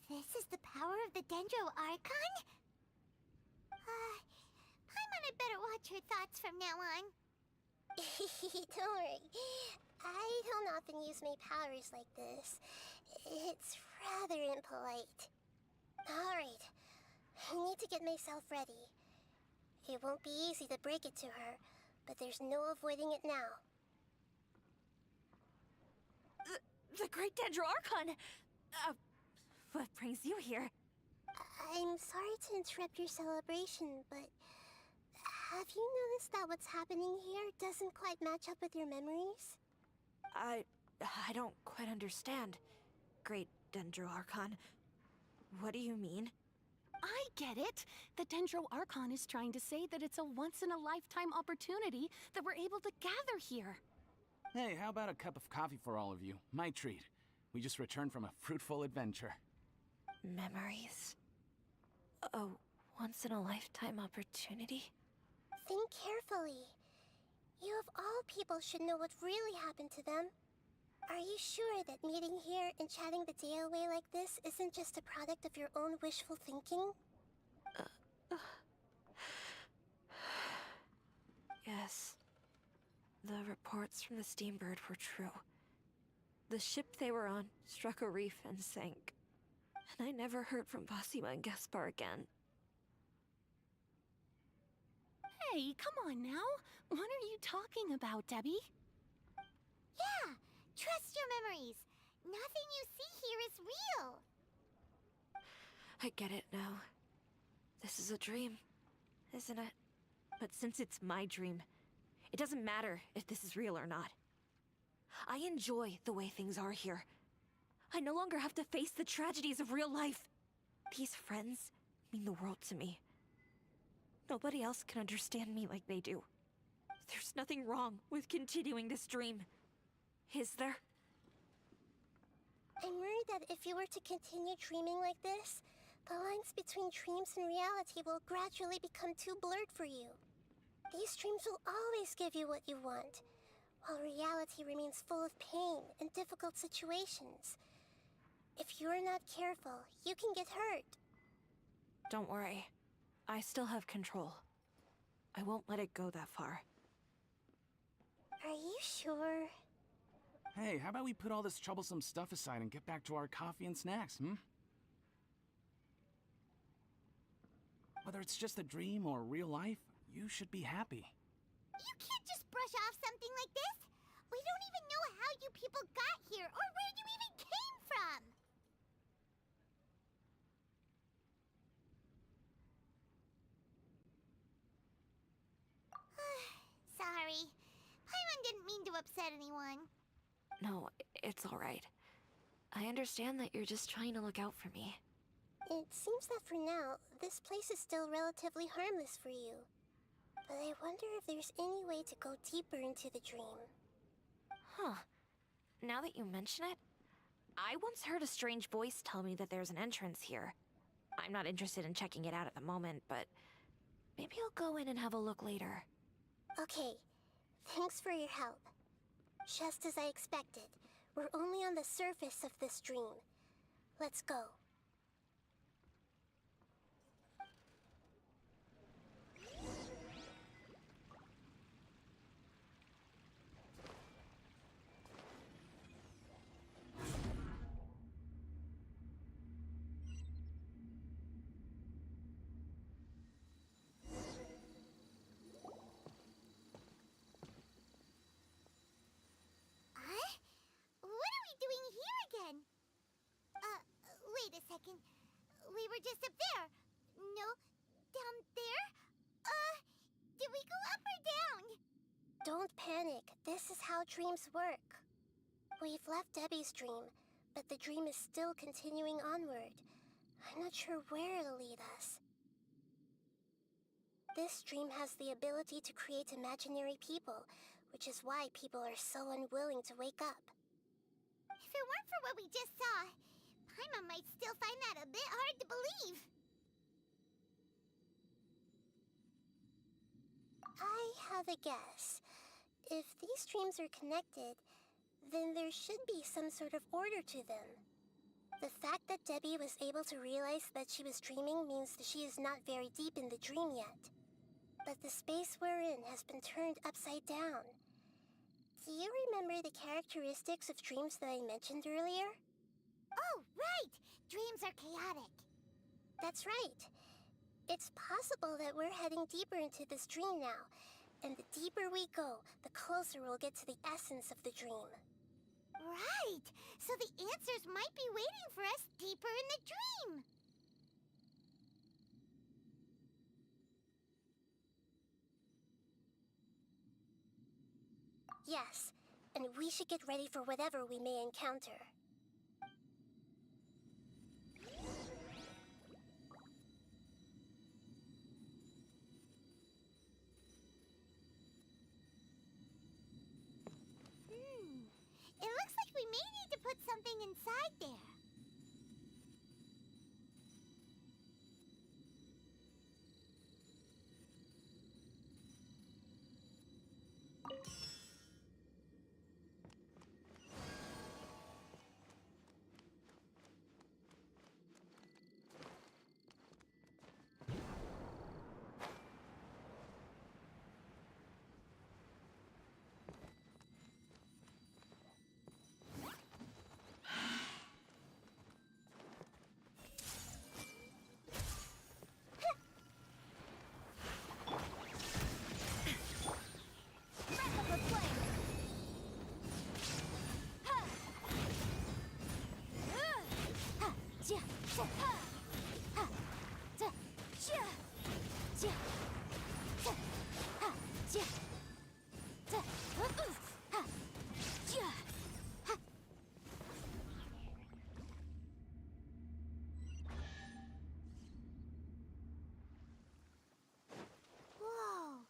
Speaker 5: this is the power of the Dendro Archon? Paimon had better watch her thoughts from now on.
Speaker 4: Don't worry. I don't often use my powers like this. It's rather impolite. Alright, I need to get myself ready. It won't be easy to break it to her, but there's no avoiding it now.
Speaker 9: The Great Dendro Archon! What brings you here?
Speaker 4: I'm sorry to interrupt your celebration, but have you noticed that what's happening here doesn't quite match up with your memories?
Speaker 9: I don't quite understand. Great Dendro Archon. What do you mean?
Speaker 10: I get it. The Dendro Archon is trying to say that it's a once-in-a-lifetime opportunity that we're able to gather here.
Speaker 8: Hey, how about a cup of coffee for all of you? My treat. We just returned from a fruitful adventure.
Speaker 9: Memories. A once-in-a-lifetime opportunity?
Speaker 4: Think carefully. You of all people should know what really happened to them. Are you sure that meeting here and chatting the day away like this isn't just a product of your own wishful thinking?
Speaker 9: Yes. The reports from the Steambird were true. The ship they were on struck a reef and sank. And I never heard from Basima and Gaspar again.
Speaker 10: Hey, come on now. What are you talking about, Debbie?
Speaker 5: Yeah, trust your memories. Nothing you see here is real.
Speaker 9: I get it now. This is a dream, isn't it? But since it's my dream, it doesn't matter if this is real or not. I enjoy the way things are here. I no longer have to face the tragedies of real life. These friends mean the world to me. Nobody else can understand me like they do. There's nothing wrong with continuing this dream. Is there?
Speaker 4: I'm worried that if you were to continue dreaming like this, the lines between dreams and reality will gradually become too blurred for you. These dreams will always give you what you want, while reality remains full of pain and difficult situations. If you're not careful, you can get hurt.
Speaker 9: Don't worry. I still have control. I won't let it go that far.
Speaker 4: Are you sure?
Speaker 8: Hey, how about we put all this troublesome stuff aside and get back to our coffee and snacks, Whether it's just a dream or real life, you should be happy.
Speaker 5: You can't just brush off something like this. We don't even know how you people got here or where you even came from. Sorry. Paimon didn't mean to upset anyone.
Speaker 9: No, it's alright. I understand that you're just trying to look out for me.
Speaker 4: It seems that for now, this place is still relatively harmless for you. But I wonder if there's any way to go deeper into the dream.
Speaker 9: Huh. Now that you mention it, I once heard a strange voice tell me that there's an entrance here. I'm not interested in checking it out at the moment, but maybe I'll go in and have a look later.
Speaker 4: Okay, thanks for your help. Just as I expected, we're only on the surface of this dream. Let's go.
Speaker 5: What are we doing here again? Wait a second. We were just up there. No, down there? Did we go up or down?
Speaker 4: Don't panic. This is how dreams work. We've left Debbie's dream, but the dream is still continuing onward. I'm not sure where it'll lead us. This dream has the ability to create imaginary people, which is why people are so unwilling to wake up.
Speaker 5: If it weren't for what we just saw, Paimon might still find that a bit hard to believe.
Speaker 4: I have a guess. If these dreams are connected, then there should be some sort of order to them. The fact that Debbie was able to realize that she was dreaming means that she is not very deep in the dream yet. But the space we're in has been turned upside down. Do you remember the characteristics of dreams that I mentioned earlier?
Speaker 5: Oh, right! Dreams are chaotic.
Speaker 4: That's right. It's possible that we're heading deeper into this dream now, and the deeper we go, the closer we'll get to the essence of the dream.
Speaker 5: Right! So the answers might be waiting for us deeper in the dream!
Speaker 4: Yes, and we should get ready for whatever we may encounter.
Speaker 5: It looks like we may need to put something inside there. Whoa!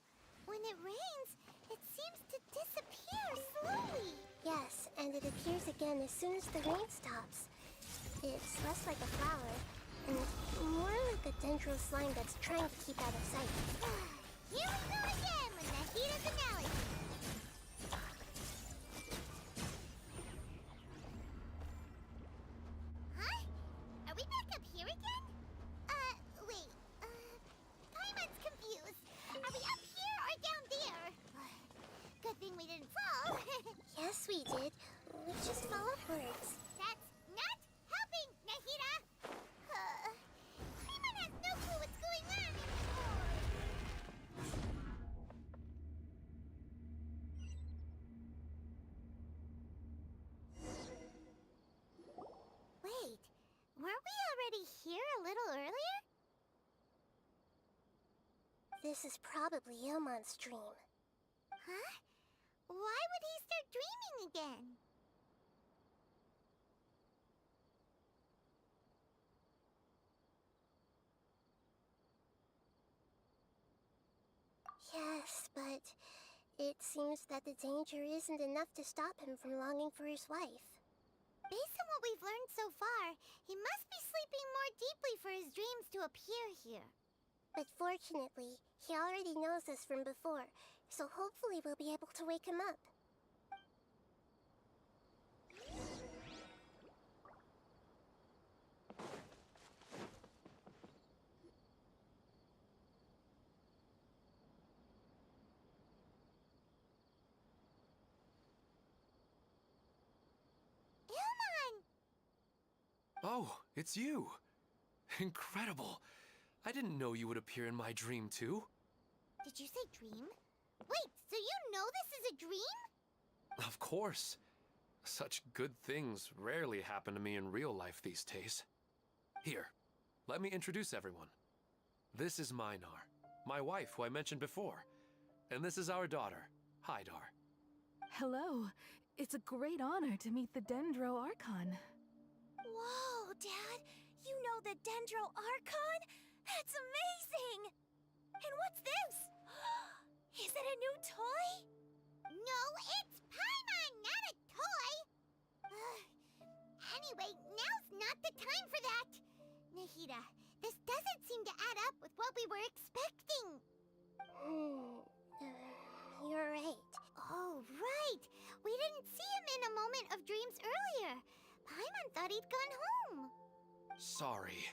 Speaker 5: When it rains, it seems to disappear slowly.
Speaker 4: Yes, and it appears again as soon as the rain stops. It's less like a flower, and more like a dendro slime that's trying to keep out of sight.
Speaker 5: Here we go again with Nahita's analogy. Huh? Are we back up here again? Wait. Paimon's confused. Are we up here or down there? Good thing we didn't fall.
Speaker 4: Yes, we did. We just fell upwards.
Speaker 5: That's not helping, Nahita! Paimon has no clue what's going on anymore. Wait, weren't we already here a little earlier?
Speaker 4: This is probably Ilmon's dream.
Speaker 5: Huh? Why would he start dreaming again?
Speaker 4: Yes, but it seems that the danger isn't enough to stop him from longing for his wife.
Speaker 5: Based on what we've learned so far, he must be sleeping more deeply for his dreams to appear here.
Speaker 4: But fortunately, he already knows us from before, so hopefully we'll be able to wake him up.
Speaker 11: Oh, it's you! Incredible! I didn't know you would appear in my dream, too.
Speaker 5: Did you say dream? Wait, so you know this is a dream?
Speaker 11: Of course. Such good things rarely happen to me in real life these days. Here, let me introduce everyone. This is Minar, my wife who I mentioned before. And this is our daughter, Hydar.
Speaker 10: Hello. It's a great honor to meet the Dendro Archon.
Speaker 3: Whoa, Dad! You know the Dendro Archon? That's amazing! And what's this? Is it a new toy?
Speaker 5: No, it's Paimon, not a toy! Anyway, now's not the time for that! Nahida, this doesn't seem to add up with what we were expecting.
Speaker 4: You're right.
Speaker 5: Oh, right! We didn't see him in a moment of dreams earlier. Paimon thought he'd gone home.
Speaker 11: Sorry.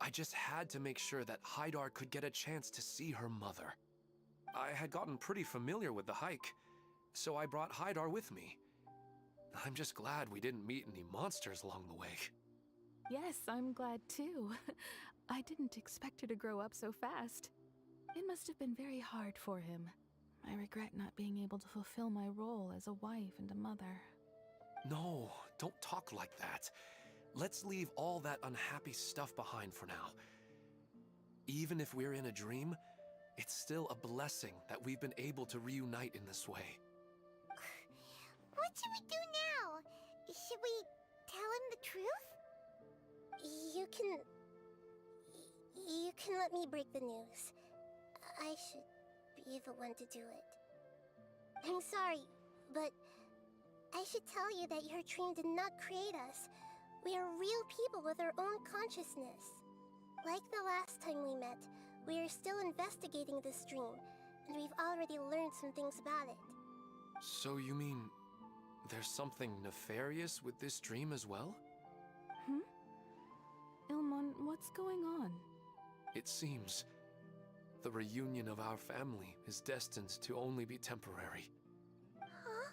Speaker 11: I just had to make sure that Haidar could get a chance to see her mother. I had gotten pretty familiar with the hike, so I brought Haidar with me. I'm just glad we didn't meet any monsters along the way.
Speaker 10: Yes, I'm glad too. I didn't expect her to grow up so fast. It must have been very hard for him. I regret not being able to fulfill my role as a wife and a mother.
Speaker 11: No, don't talk like that. Let's leave all that unhappy stuff behind for now. Even if we're in a dream, it's still a blessing that we've been able to reunite in this way.
Speaker 5: What should we do now? Should we tell him the truth?
Speaker 4: You can let me break the news. I should be the one to do it. I'm sorry, but I should tell you that your dream did not create us. We are real people with our own consciousness. Like the last time we met, we are still investigating this dream, and we've already learned some things about it.
Speaker 11: So you mean there's something nefarious with this dream as well?
Speaker 10: Ilmon, what's going on?
Speaker 11: It seems the reunion of our family is destined to only be temporary.
Speaker 5: Huh?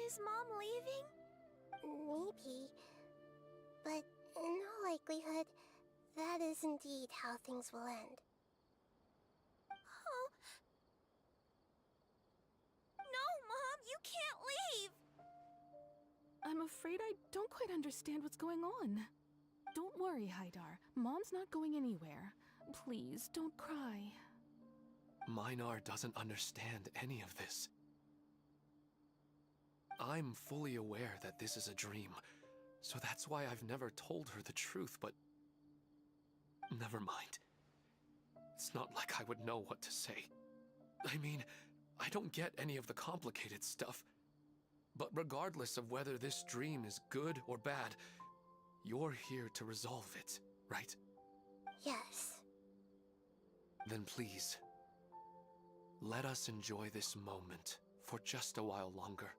Speaker 5: Is Mom leaving?
Speaker 4: Maybe. But in all likelihood, that is indeed how things will end.
Speaker 5: Oh. No, Mom, you can't leave!
Speaker 10: I'm afraid I don't quite understand what's going on. Don't worry, Haidar. Mom's not going anywhere. Please, don't cry.
Speaker 11: Minar doesn't understand any of this. I'm fully aware that this is a dream, so that's why I've never told her the truth, but... Never mind. It's not like I would know what to say. I mean, I don't get any of the complicated stuff. But regardless of whether this dream is good or bad, you're here to resolve it, right?
Speaker 4: Yes.
Speaker 11: Then please, let us enjoy this moment for just a while longer.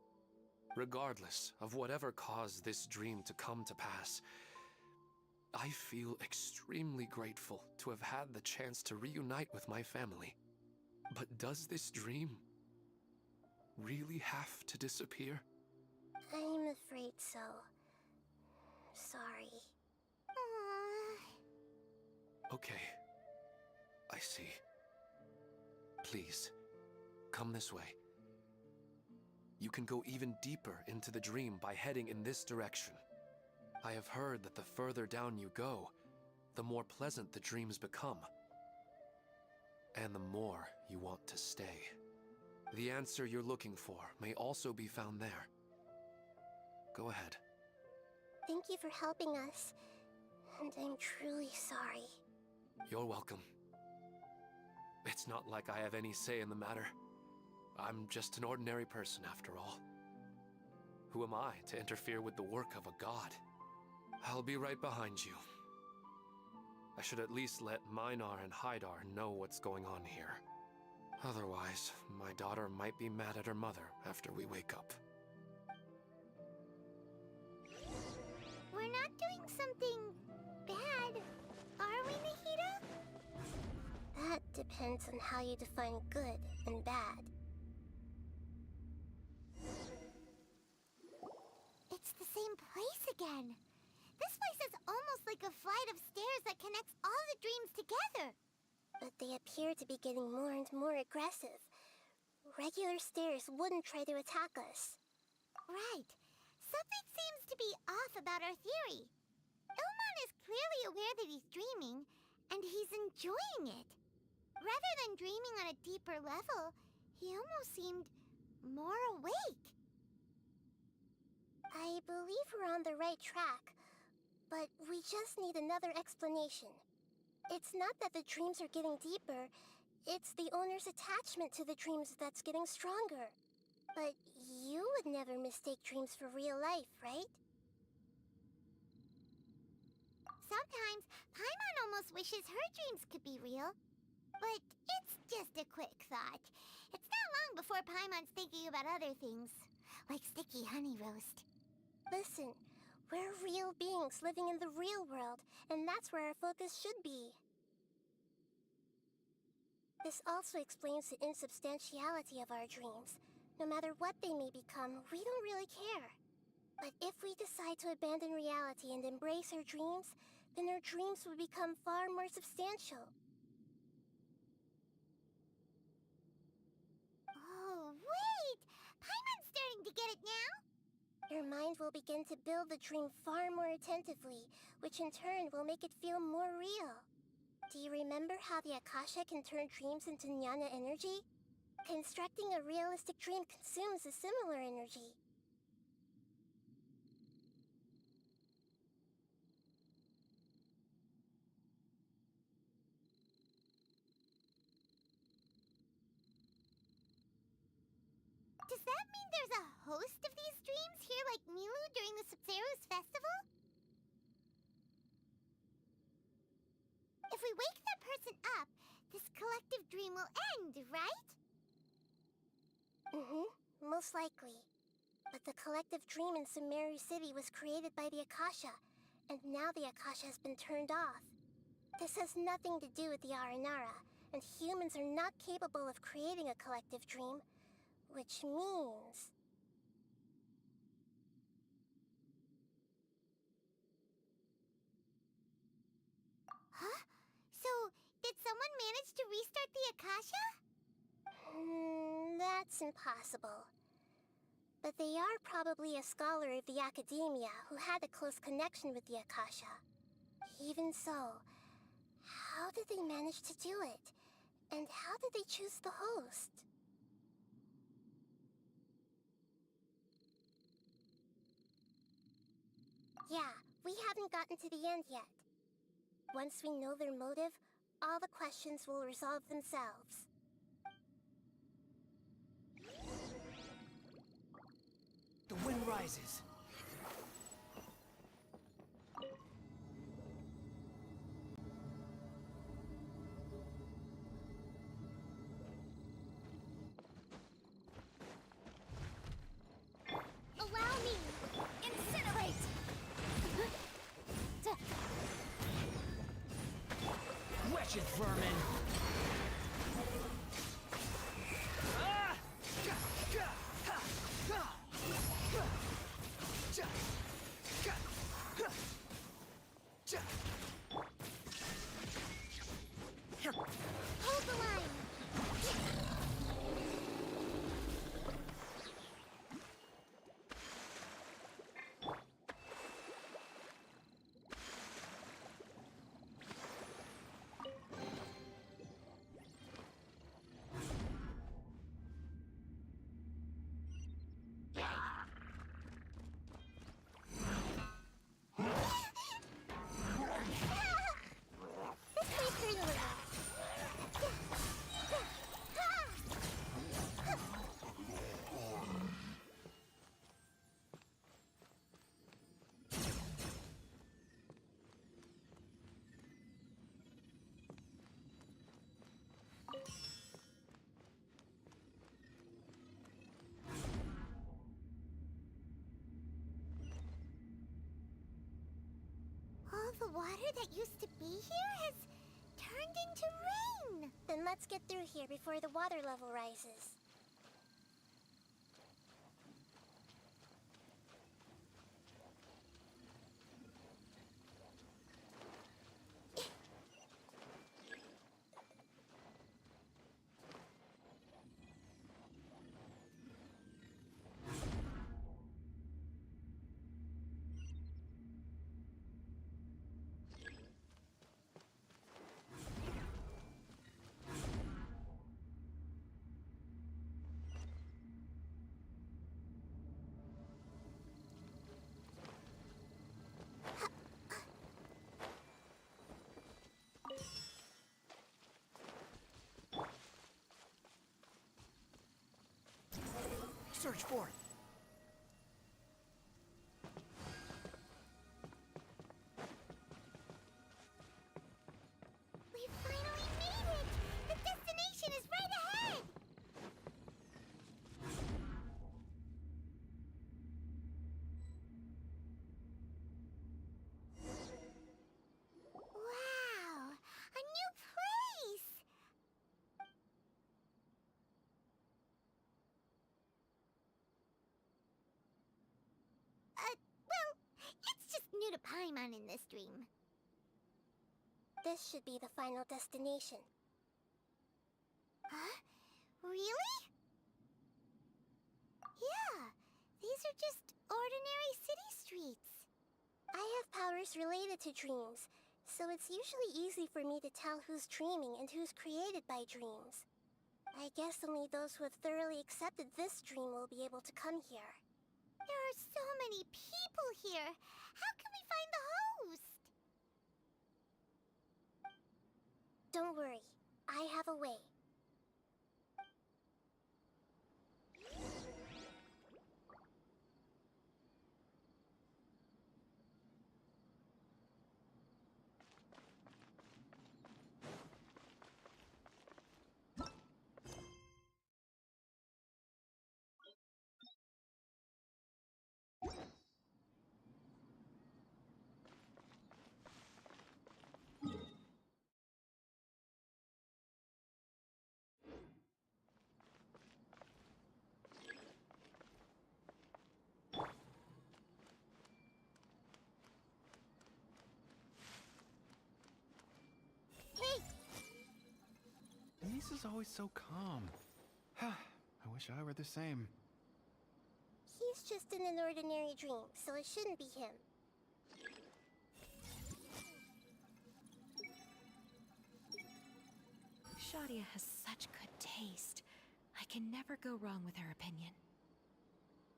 Speaker 11: Regardless of whatever caused this dream to come to pass, I feel extremely grateful to have had the chance to reunite with my family. But does this dream really have to disappear?
Speaker 4: I'm afraid so. Sorry.
Speaker 11: Okay. I see. Please, come this way. You can go even deeper into the dream by heading in this direction. I have heard that the further down you go, the more pleasant the dreams become. And the more you want to stay. The answer you're looking for may also be found there. Go ahead.
Speaker 4: Thank you for helping us. And I'm truly sorry.
Speaker 11: You're welcome. It's not like I have any say in the matter. I'm just an ordinary person after all. Who am I to interfere with the work of a god? I'll be right behind you. I should at least let Minar and Haidar know what's going on here. Otherwise, my daughter might be mad at her mother after we wake up.
Speaker 5: We're not doing something bad, are we, Nahida?
Speaker 4: That depends on how you define good and bad.
Speaker 5: It's the same place again. This place is almost like a flight of stairs that connects all the dreams together.
Speaker 4: But they appear to be getting more and more aggressive. Regular stairs wouldn't try to attack us.
Speaker 5: Right. Something seems to be off about our theory. Ilmon is clearly aware that he's dreaming, and he's enjoying it. Rather than dreaming on a deeper level, he almost seemed more awake.
Speaker 4: I believe we're on the right track, but we just need another explanation. It's not that the dreams are getting deeper, It's the owner's attachment to the dreams that's getting stronger. But you would never mistake dreams for real life, right?
Speaker 5: Sometimes, Paimon almost wishes her dreams could be real. But it's just a quick thought. It's not long before Paimon's thinking about other things, like sticky honey roast.
Speaker 4: Listen, we're real beings living in the real world, and that's where our focus should be. This also explains the insubstantiality of our dreams. No matter what they may become, we don't really care. But if we decide to abandon reality and embrace our dreams, then our dreams will become far more substantial.
Speaker 5: Oh, wait! Paimon's starting to get it now?
Speaker 4: Your mind will begin to build the dream far more attentively, which in turn will make it feel more real. Do you remember how the Akasha can turn dreams into jnana energy? Constructing a realistic dream consumes a similar energy.
Speaker 5: Does that mean there's a host of these dreams here like Milu during the Sabzeruz festival? If we wake that person up, this collective dream will end, right?
Speaker 4: Most likely. But the collective dream in Sumeru City was created by the Akasha, and now the Akasha has been turned off. This has nothing to do with the Aranara, and humans are not capable of creating a collective dream, which means...
Speaker 5: Huh? So, did someone manage to restart the Akasha?
Speaker 4: That's impossible. But they are probably a scholar of the academia who had a close connection with the Akasha. Even so, how did they manage to do it? And how did they choose the host? Yeah, we haven't gotten to the end yet. Once we know their motive, all the questions will resolve themselves.
Speaker 1: The wind rises.
Speaker 2: Allow me! Incinerate!
Speaker 1: Wretched vermin!
Speaker 5: Hold the line!
Speaker 4: This place hurt a little.
Speaker 5: All the water that used to be here has turned into rain!
Speaker 4: Then let's get through here before the water level rises.
Speaker 7: search for it.
Speaker 5: We finally made it! The destination is right ahead! Wow! A new place! Well, it's just new to Paimon in this dream.
Speaker 4: This should be the final destination.
Speaker 5: Huh? Really? Yeah, these are just ordinary city streets.
Speaker 4: I have powers related to dreams, so it's usually easy for me to tell who's dreaming and who's created by dreams. I guess only those who have thoroughly accepted this dream will be able to come here.
Speaker 5: There are so many people here. How can we find the host?
Speaker 4: Don't worry, I have a way.
Speaker 12: Lisa's always so calm. I wish I were the same.
Speaker 4: He's just in an ordinary dream, so it shouldn't be him.
Speaker 9: Shadia has such good taste. I can never go wrong with her opinion.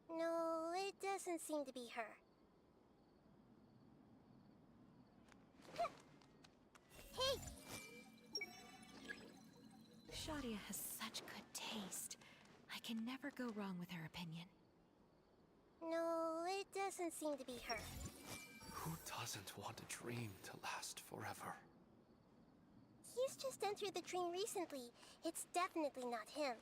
Speaker 4: No, it doesn't seem to be her. Hey!
Speaker 9: Shadia has such good taste. I can never go wrong with her opinion.
Speaker 4: No, it doesn't seem to be her.
Speaker 11: Who doesn't want a dream to last forever?
Speaker 4: He's just entered the dream recently. It's definitely not him.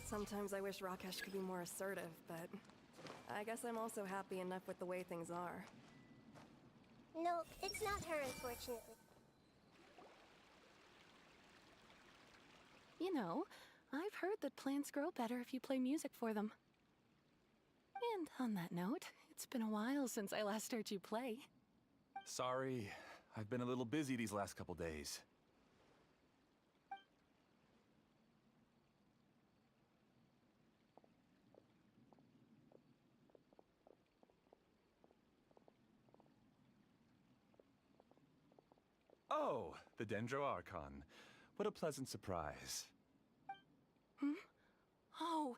Speaker 13: Sometimes I wish Rakesh could be more assertive, but I guess I'm also happy enough with the way things are.
Speaker 4: No, it's not her, unfortunately.
Speaker 10: You know, I've heard that plants grow better if you play music for them. And on that note, it's been a while since I last heard you play.
Speaker 12: Sorry, I've been a little busy these last couple days. Oh, the Dendro Archon. What a pleasant surprise.
Speaker 10: Oh,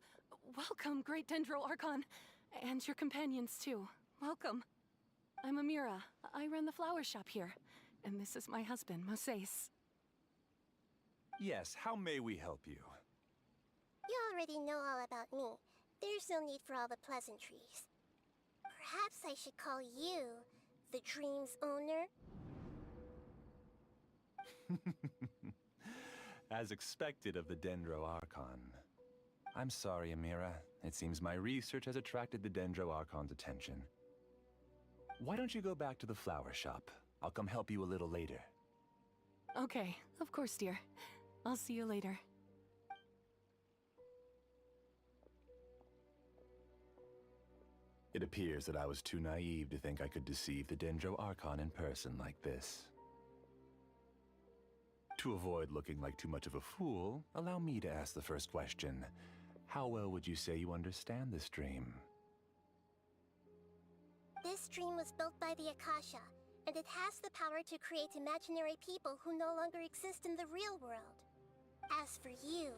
Speaker 10: welcome, Great Dendro Archon. And your companions, too. Welcome. I'm Amira. I run the flower shop here. And this is my husband, Moses.
Speaker 12: Yes, how may we help you?
Speaker 4: You already know all about me. There's no need for all the pleasantries. Perhaps I should call you the dream's owner?
Speaker 12: As expected of the Dendro Archon. I'm sorry, Amira. It seems my research has attracted the Dendro Archon's attention. Why don't you go back to the flower shop? I'll come help you a little later.
Speaker 10: Okay, of course, dear. I'll see you later.
Speaker 12: It appears that I was too naive to think I could deceive the Dendro Archon in person like this. To avoid looking like too much of a fool, allow me to ask the first question. How well would you say you understand this dream?
Speaker 4: This dream was built by the Akasha, and it has the power to create imaginary people who no longer exist in the real world. As for you,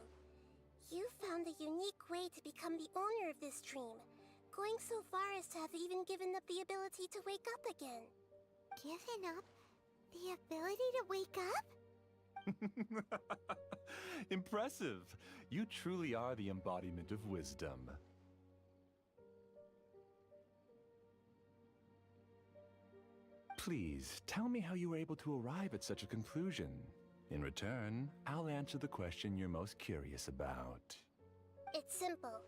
Speaker 4: you found a unique way to become the owner of this dream, going so far as to have even given up the ability to wake up again.
Speaker 5: Given up the ability to wake up?
Speaker 12: Impressive. You truly are the embodiment of wisdom. Please, tell me how you were able to arrive at such a conclusion. In return, I'll answer the question you're most curious about.
Speaker 4: It's simple.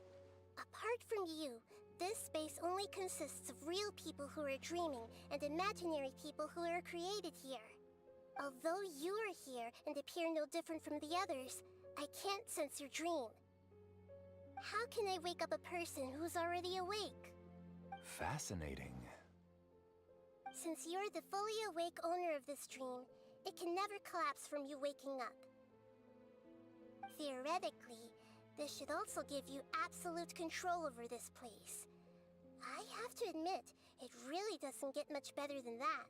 Speaker 4: Apart from you, this space only consists of real people who are dreaming and imaginary people who are created here. Although you are here and appear no different from the others, I can't sense your dream. How can I wake up a person who's already awake?
Speaker 12: Fascinating.
Speaker 4: Since you're the fully awake owner of this dream, it can never collapse from you waking up. Theoretically, this should also give you absolute control over this place. I have to admit, it really doesn't get much better than that.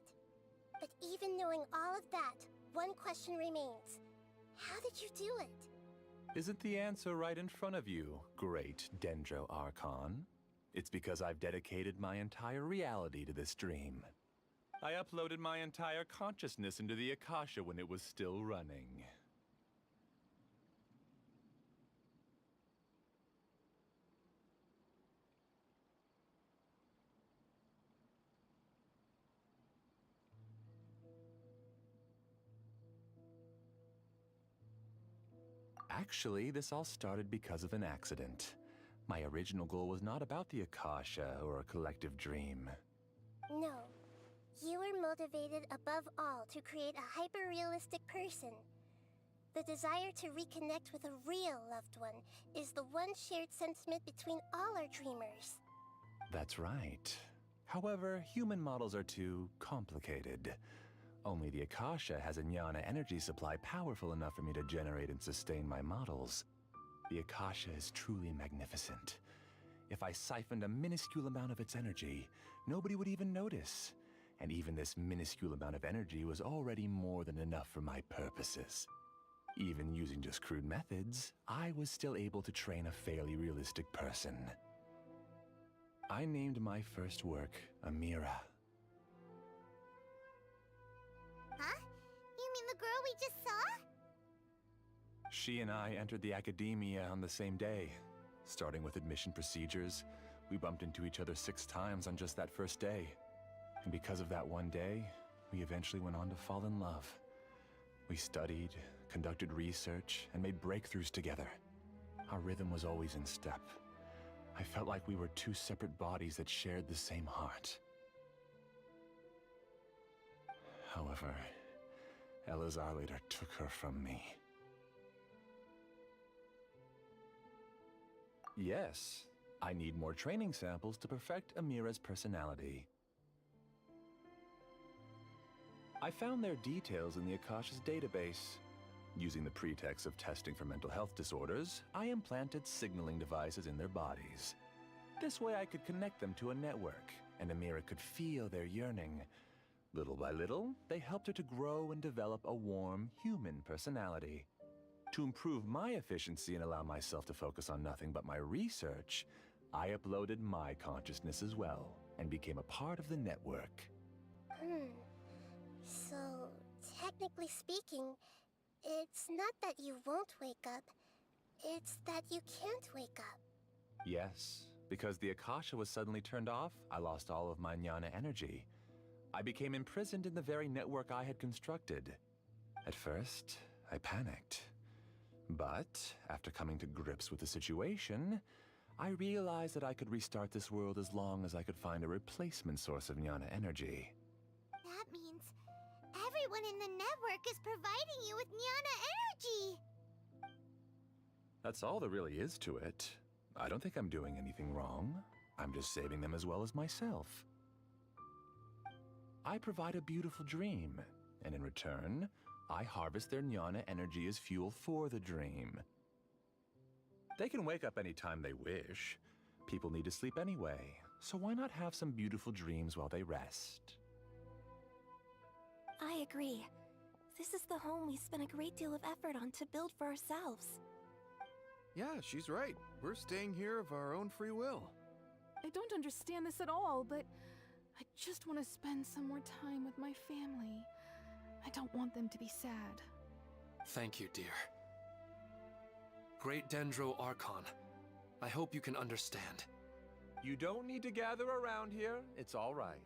Speaker 4: But even knowing all of that, one question remains. How did you do it?
Speaker 12: Isn't the answer right in front of you, great Dendro Archon? It's because I've dedicated my entire reality to this dream. I uploaded my entire consciousness into the Akasha when it was still running. Actually, this all started because of an accident. My original goal was not about the Akasha or a collective dream.
Speaker 4: No. You were motivated above all to create a hyper-realistic person. The desire to reconnect with a real loved one is the one shared sentiment between all our dreamers.
Speaker 12: That's right. However, human models are too complicated. Only the Akasha has a jnana energy supply powerful enough for me to generate and sustain my models. The Akasha is truly magnificent. If I siphoned a minuscule amount of its energy, nobody would even notice. And even this minuscule amount of energy was already more than enough for my purposes. Even using just crude methods, I was still able to train a fairly realistic person. I named my first work Amira.
Speaker 5: Huh? You mean the girl we just saw?
Speaker 12: She and I entered the academia on the same day. Starting with admission procedures, we bumped into each other 6 times on just that first day. And because of that one day, we eventually went on to fall in love. We studied, conducted research, and made breakthroughs together. Our rhythm was always in step. I felt like we were 2 separate bodies that shared the same heart. However, Elazar later took her from me. Yes, I need more training samples to perfect Amira's personality. I found their details in the Akasha's database. Using the pretext of testing for mental health disorders, I implanted signaling devices in their bodies. This way I could connect them to a network, and Amira could feel their yearning. Little by little, they helped her to grow and develop a warm, human personality. To improve my efficiency and allow myself to focus on nothing but my research, I uploaded my consciousness as well, and became a part of the network.
Speaker 4: So, technically speaking, it's not that you won't wake up, it's that you can't wake up.
Speaker 12: Yes, because the Akasha was suddenly turned off, I lost all of my jnana energy. I became imprisoned in the very network I had constructed. At first, I panicked. But, after coming to grips with the situation, I realized that I could restart this world as long as I could find a replacement source of jnana energy.
Speaker 5: That means everyone in the network is providing you with jnana energy!
Speaker 12: That's all there really is to it. I don't think I'm doing anything wrong. I'm just saving them as well as myself. I provide a beautiful dream, and in return, I harvest their jnana energy as fuel for the dream. They can wake up anytime they wish. People need to sleep anyway, so why not have some beautiful dreams while they rest?
Speaker 9: I agree. This is the home we spent a great deal of effort on to build for ourselves.
Speaker 14: Yeah, she's right. We're staying here of our own free will.
Speaker 10: I don't understand this at all, but I just want to spend some more time with my family. I don't want them to be sad.
Speaker 11: Thank you, dear. Great Dendro Archon, I hope you can understand.
Speaker 12: You don't need to gather around here. It's all right.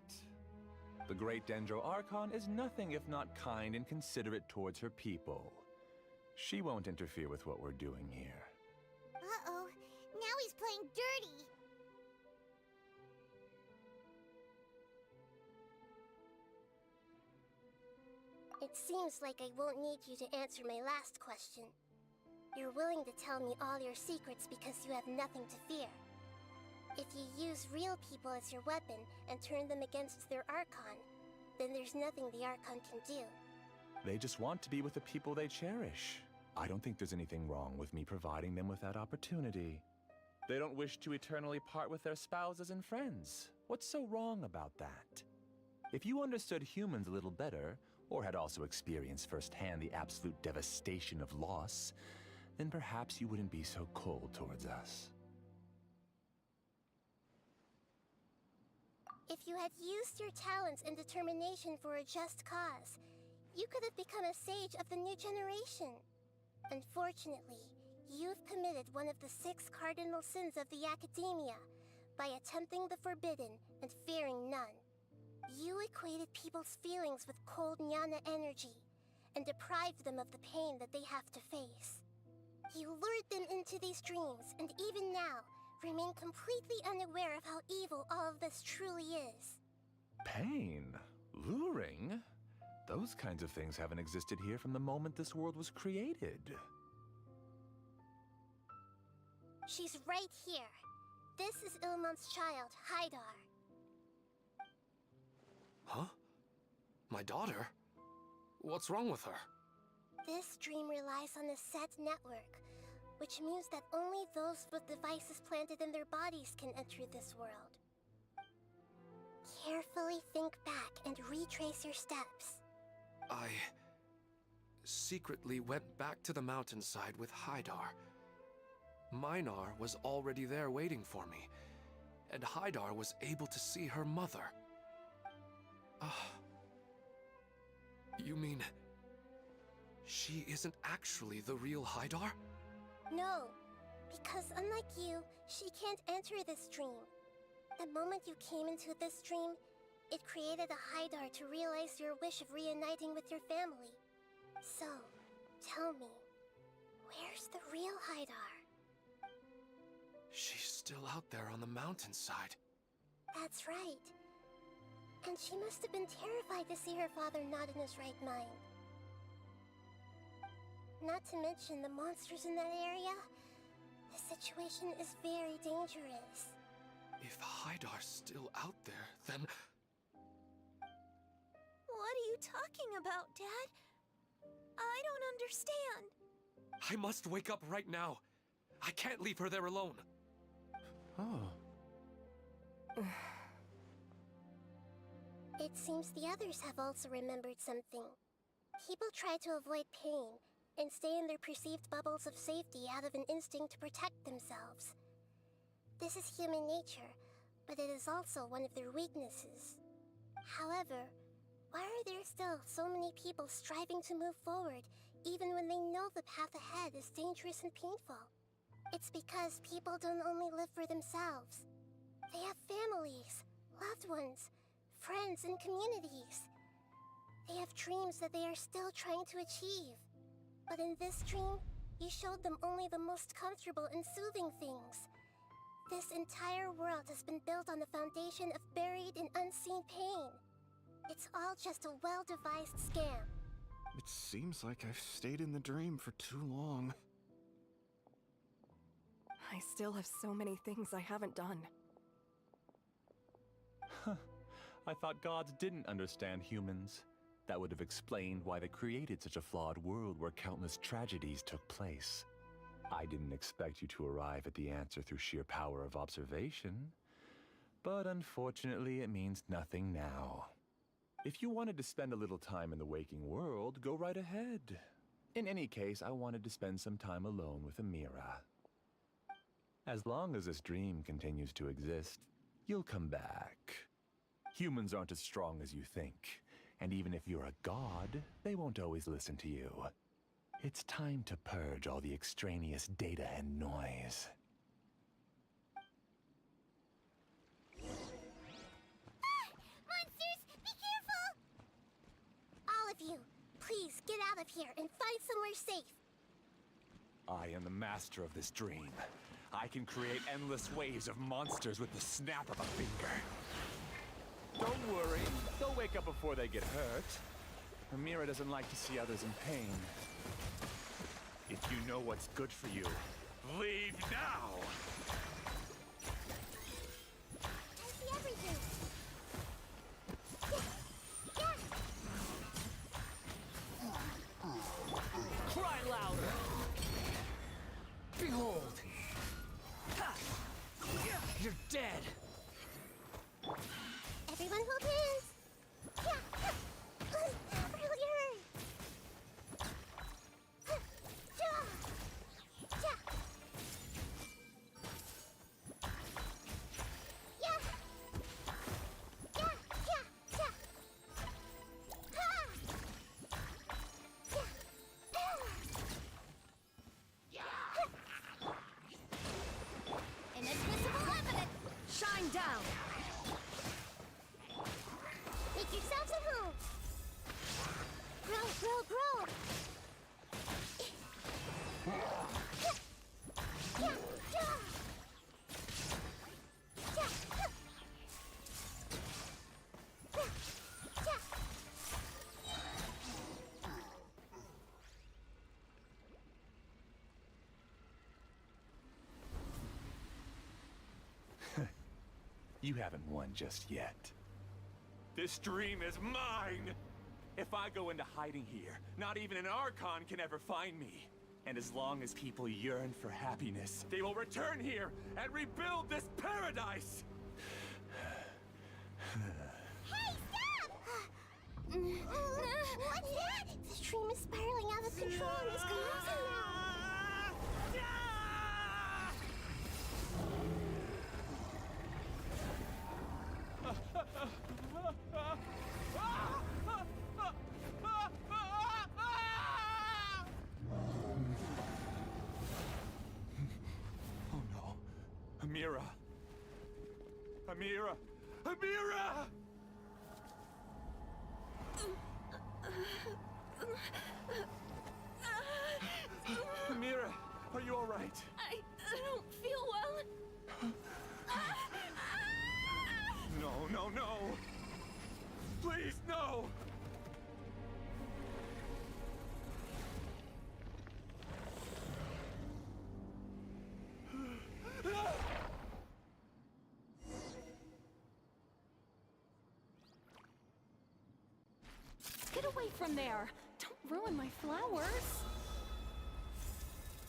Speaker 12: The Great Dendro Archon is nothing if not kind and considerate towards her people. She won't interfere with what we're doing here.
Speaker 5: Uh-oh. Now he's playing dirty.
Speaker 4: It seems like I won't need you to answer my last question. You're willing to tell me all your secrets because you have nothing to fear. If you use real people as your weapon and turn them against their Archon, then there's nothing the Archon can do.
Speaker 12: They just want to be with the people they cherish. I don't think there's anything wrong with me providing them with that opportunity. They don't wish to eternally part with their spouses and friends. What's so wrong about that? If you understood humans a little better, or had also experienced firsthand the absolute devastation of loss, then perhaps you wouldn't be so cold towards us.
Speaker 4: If you had used your talents and determination for a just cause, you could have become a sage of the new generation. Unfortunately, you've committed one of the 6 cardinal sins of the Academia by attempting the forbidden and fearing none. You equated people's feelings with cold Jnana energy and deprived them of the pain that they have to face. You lured them into these dreams, and even now, remain completely unaware of how evil all of this truly is.
Speaker 12: Pain? Luring? Those kinds of things haven't existed here from the moment this world was created.
Speaker 4: She's right here. This is Ilmon's child, Haidar.
Speaker 11: Huh? My daughter? What's wrong with her?
Speaker 4: This dream relies on a set network, which means that only those with devices planted in their bodies can enter this world. Carefully think back and retrace your steps.
Speaker 11: I secretly went back to the mountainside with Haidar. Minar was already there waiting for me, and Haidar was able to see her mother. You mean she isn't actually the real Haidar?
Speaker 4: No, because unlike you, she can't enter this dream. The moment you came into this dream, it created a Haidar to realize your wish of reuniting with your family. So, tell me, where's the real Haidar?
Speaker 11: She's still out there on the mountainside.
Speaker 4: That's right. And she must have been terrified to see her father not in his right mind. Not to mention the monsters in that area. The situation is very dangerous.
Speaker 11: If Haidar's still out there, then...
Speaker 3: What are you talking about, Dad? I don't understand.
Speaker 11: I must wake up right now. I can't leave her there alone.
Speaker 14: Oh.
Speaker 4: It seems the others have also remembered something. People try to avoid pain and stay in their perceived bubbles of safety out of an instinct to protect themselves. This is human nature, but it is also one of their weaknesses. However, why are there still so many people striving to move forward even when they know the path ahead is dangerous and painful? It's because people don't only live for themselves. They have families, loved ones, friends, and communities. They have dreams that they are still trying to achieve. But in this dream, you showed them only the most comfortable and soothing things. This entire world has been built on the foundation of buried and unseen pain. It's all just a well-devised scam.
Speaker 14: It seems like I've stayed in the dream for too long.
Speaker 13: I still have so many things I haven't done.
Speaker 12: I thought gods didn't understand humans. That would have explained why they created such a flawed world where countless tragedies took place. I didn't expect you to arrive at the answer through sheer power of observation. But unfortunately, it means nothing now. If you wanted to spend a little time in the waking world, go right ahead. In any case, I wanted to spend some time alone with Amira. As long as this dream continues to exist, you'll come back. Humans aren't as strong as you think, and even if you're a god, they won't always listen to you. It's time to purge all the extraneous data and noise.
Speaker 4: Monsters, be careful! All of you, please get out of here and find somewhere safe.
Speaker 12: I am the master of this dream. I can create endless waves of monsters with the snap of a finger. Don't worry, they'll wake up before they get hurt. Amira doesn't like to see others in pain. If you know what's good for you, leave now!
Speaker 4: I see everything.
Speaker 1: Cry louder! Behold! Ha! You're dead!
Speaker 4: Everyone hold hands. Really hurt. Inadmissible evidence.
Speaker 2: Shine down!
Speaker 4: Make yourselves at home. Grow, grow, grow.
Speaker 12: You haven't won just yet. This dream is mine! If I go into hiding here, not even an Archon can ever find me. And as long as people yearn for happiness, they will return here and rebuild this paradise!
Speaker 4: Hey, stop! What's that? The stream is spiraling out of control and is collapsing now.
Speaker 12: Oh no. Amira. Amira! Amira! Amira, are you all right?
Speaker 3: I don't feel well.
Speaker 12: No, no, no! Please, no!
Speaker 10: Get away from there! Don't ruin my flowers!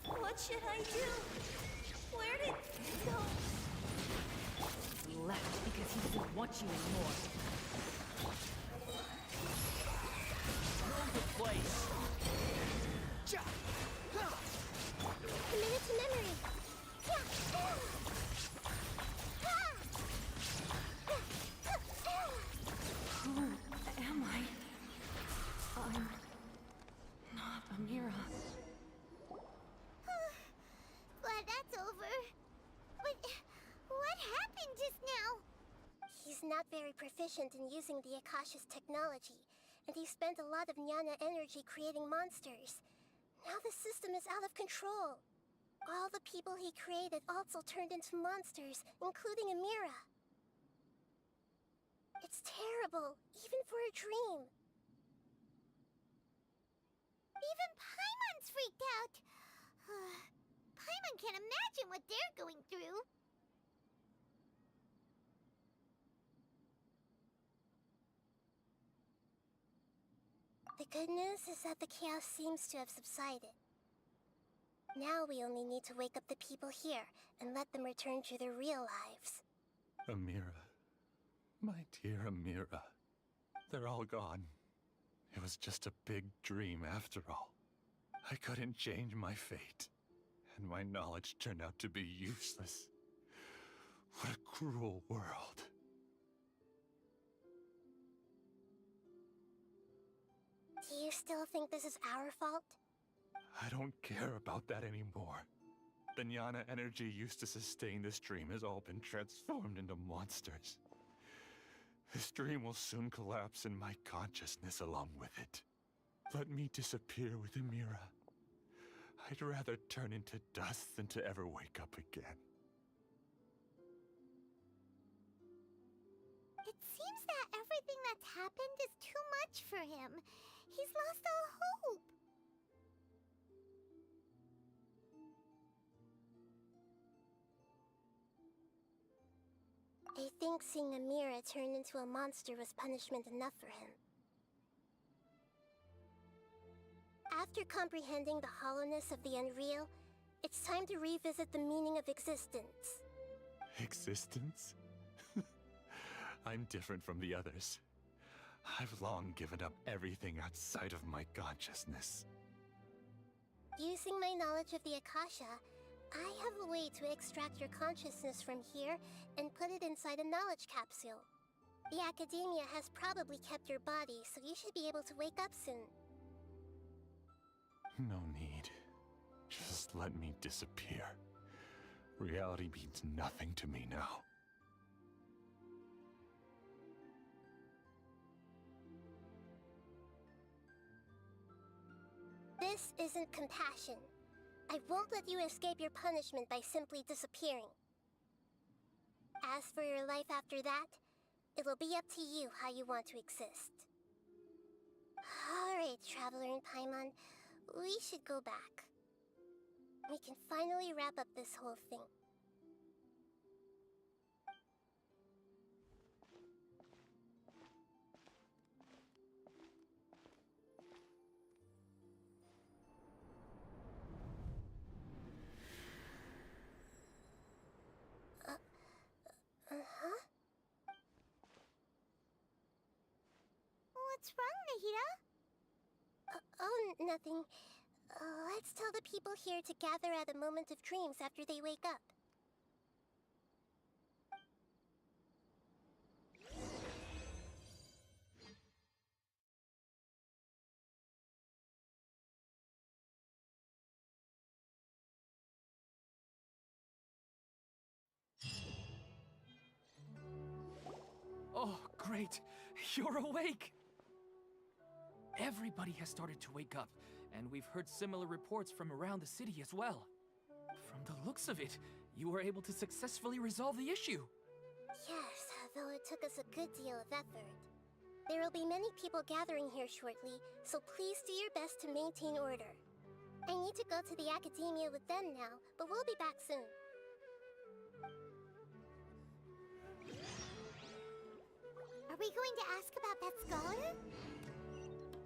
Speaker 3: What should I do? Where did it go?
Speaker 2: He left because he doesn't want you anymore.
Speaker 1: Know the place!
Speaker 4: Commit it to memory.
Speaker 10: Who am I? I'm not Amira.
Speaker 5: Glad that's over. But what happened just now?
Speaker 4: He's not very proficient in using the Akasha's technology, and he spent a lot of Jnana energy creating monsters. Now the system is out of control. All the people he created also turned into monsters, including Amira. It's terrible, even for a dream.
Speaker 5: Even Paimon's freaked out. Paimon can't imagine what they're going through.
Speaker 4: The good news is that the chaos seems to have subsided. Now we only need to wake up the people here and let them return to their real lives.
Speaker 12: Amira. My dear Amira. They're all gone. It was just a big dream after all. I couldn't change my fate, and my knowledge turned out to be useless. What a cruel world.
Speaker 4: Do you still think this is our fault?
Speaker 12: I don't care about that anymore. The jnana energy used to sustain this dream has all been transformed into monsters. This dream will soon collapse and my consciousness along with it. Let me disappear with Amira. I'd rather turn into dust than to ever wake up again.
Speaker 5: It seems that everything that's happened is too much for him. He's lost all hope.
Speaker 4: I think seeing Amira turn into a monster was punishment enough for him. After comprehending the hollowness of the unreal, it's time to revisit the meaning of existence.
Speaker 12: Existence? I'm different from the others. I've long given up everything outside of my consciousness.
Speaker 4: Using my knowledge of the Akasha, I have a way to extract your consciousness from here and put it inside a knowledge capsule. The Academia has probably kept your body, so you should be able to wake up soon.
Speaker 12: No need. Just let me disappear. Reality means nothing to me now.
Speaker 4: This isn't compassion. I won't let you escape your punishment by simply disappearing. As for your life after that, it'll be up to you how you want to exist. Alright, Traveler in Paimon, we should go back. We can finally wrap up this whole thing.
Speaker 5: What's wrong, Nahida?
Speaker 4: Oh, nothing. Let's tell the people here to gather at a moment of dreams after they wake up.
Speaker 6: Oh, great! You're awake! Everybody has started to wake up, and we've heard similar reports from around the city as well. From the looks of it, you were able to successfully resolve the issue.
Speaker 4: Yes, though it took us a good deal of effort. There will be many people gathering here shortly, so please do your best to maintain order. I need to go to the Academia with them now, but we'll be back soon.
Speaker 5: Are we going to ask about that scholar?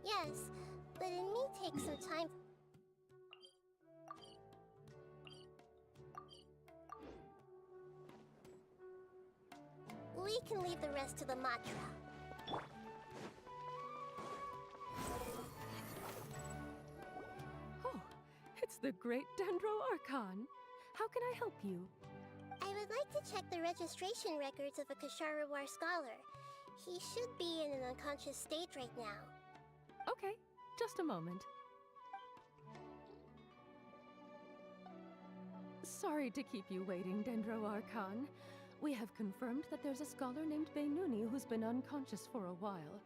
Speaker 4: Yes, but it may take some time. We can leave the rest to the Matra.
Speaker 10: Oh, it's the great Dendro Archon. How can I help you?
Speaker 4: I would like to check the registration records of a Kashara War scholar. He should be in an unconscious state right now.
Speaker 10: Okay, just a moment. Sorry to keep you waiting, Dendro Archon. We have confirmed that there's a scholar named Beinuni who's been unconscious for a while.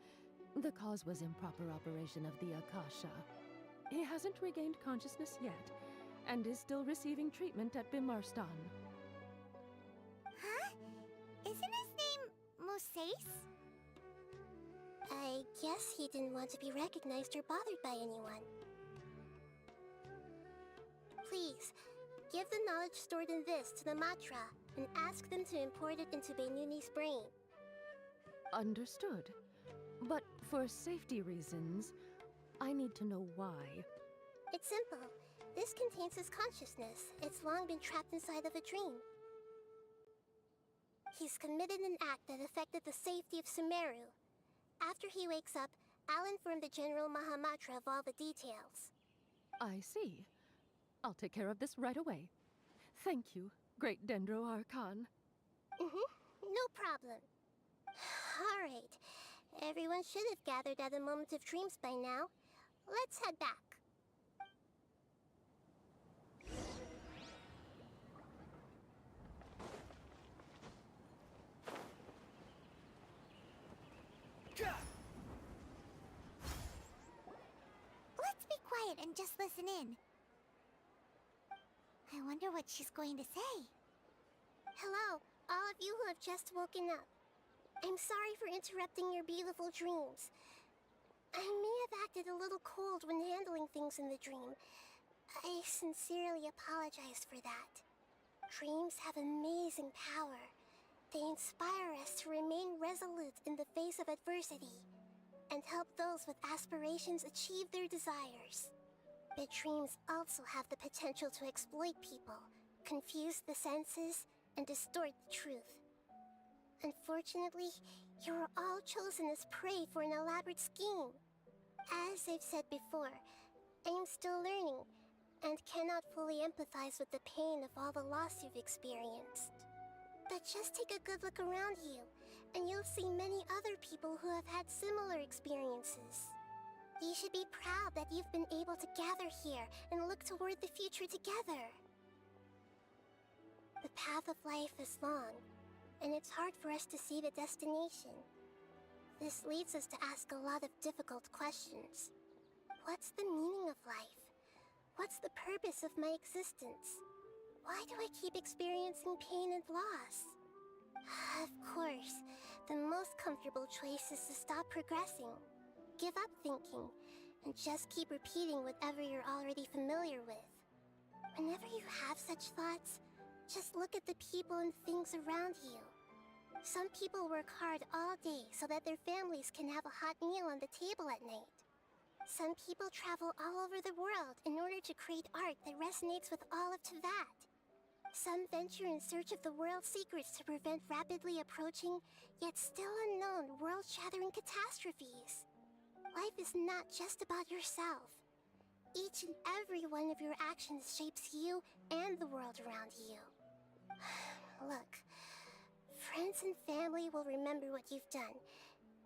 Speaker 10: The cause was improper operation of the Akasha. He hasn't regained consciousness yet, and is still receiving treatment at Bimarstan.
Speaker 5: Huh? Isn't his name Mosace?
Speaker 4: I guess he didn't want to be recognized or bothered by anyone. Please, give the knowledge stored in this to the Matra and ask them to import it into Beinuni's brain.
Speaker 10: Understood. But for safety reasons, I need to know why.
Speaker 4: It's simple. This contains his consciousness. It's long been trapped inside of a dream. He's committed an act that affected the safety of Sumeru. After he wakes up, I'll inform the General Mahamatra of all the details.
Speaker 10: I see. I'll take care of this right away. Thank you, great Dendro Archon.
Speaker 4: No problem. Alright. Everyone should have gathered at a moment of dreams by now. Let's head back.
Speaker 5: and just listen in. I wonder what she's going to say.
Speaker 4: Hello, all of you who have just woken up. I'm sorry for interrupting your beautiful dreams. I may have acted a little cold when handling things in the dream. I sincerely apologize for that. Dreams have amazing power. They inspire us to remain resolute in the face of adversity and help those with aspirations achieve their desires. But dreams also have the potential to exploit people, confuse the senses, and distort the truth. Unfortunately, you are all chosen as prey for an elaborate scheme. As I've said before, I am still learning and cannot fully empathize with the pain of all the loss you've experienced. But just take a good look around you, and you'll see many other people who have had similar experiences. You should be proud that you've been able to gather here and look toward the future together. The path of life is long, and it's hard for us to see the destination. This leads us to ask a lot of difficult questions. What's the meaning of life? What's the purpose of my existence? Why do I keep experiencing pain and loss? Of course, the most comfortable choice is to stop progressing. Give up thinking, and just keep repeating whatever you're already familiar with. Whenever you have such thoughts, just look at the people and things around you. Some people work hard all day so that their families can have a hot meal on the table at night. Some people travel all over the world in order to create art that resonates with all of Teyvat. Some venture in search of the world's secrets to prevent rapidly approaching, yet still unknown, world-shattering catastrophes. Life is not just about yourself. Each and every one of your actions shapes you and the world around you. Look, friends and family will remember what you've done,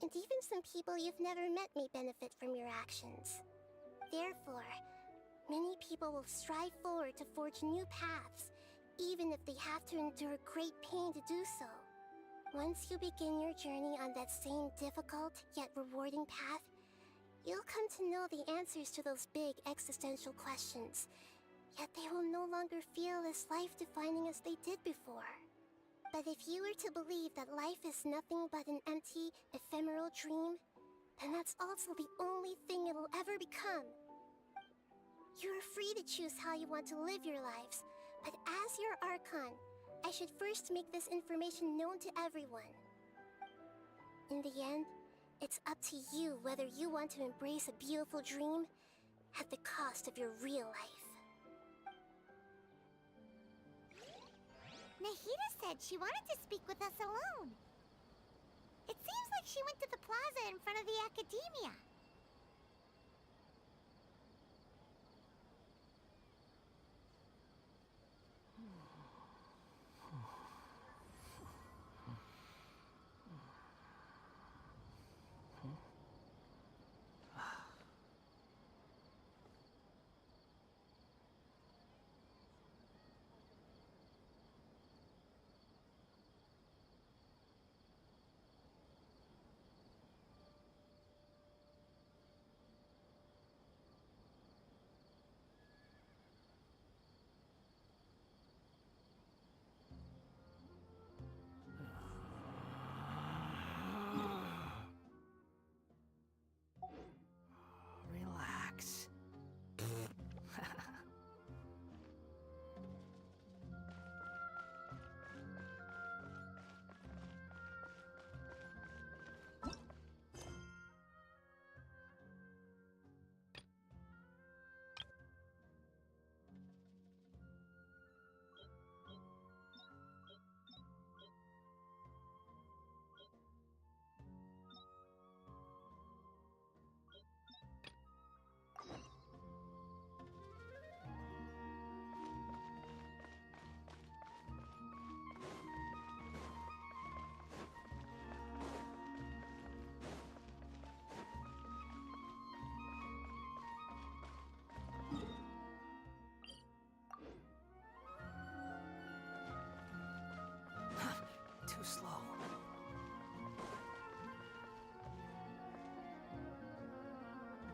Speaker 4: and even some people you've never met may benefit from your actions. Therefore, many people will strive forward to forge new paths, even if they have to endure great pain to do so. Once you begin your journey on that same difficult yet rewarding path, you'll come to know the answers to those big existential questions, yet they will no longer feel as life-defining as they did before. But if you were to believe that life is nothing but an empty, ephemeral dream, then that's also the only thing it'll ever become. You're free to choose how you want to live your lives, but as your Archon, I should first make this information known to everyone. In the end, it's up to you whether you want to embrace a beautiful dream at the cost of your real life.
Speaker 5: Nahida said she wanted to speak with us alone. It seems like she went to the plaza in front of the academia.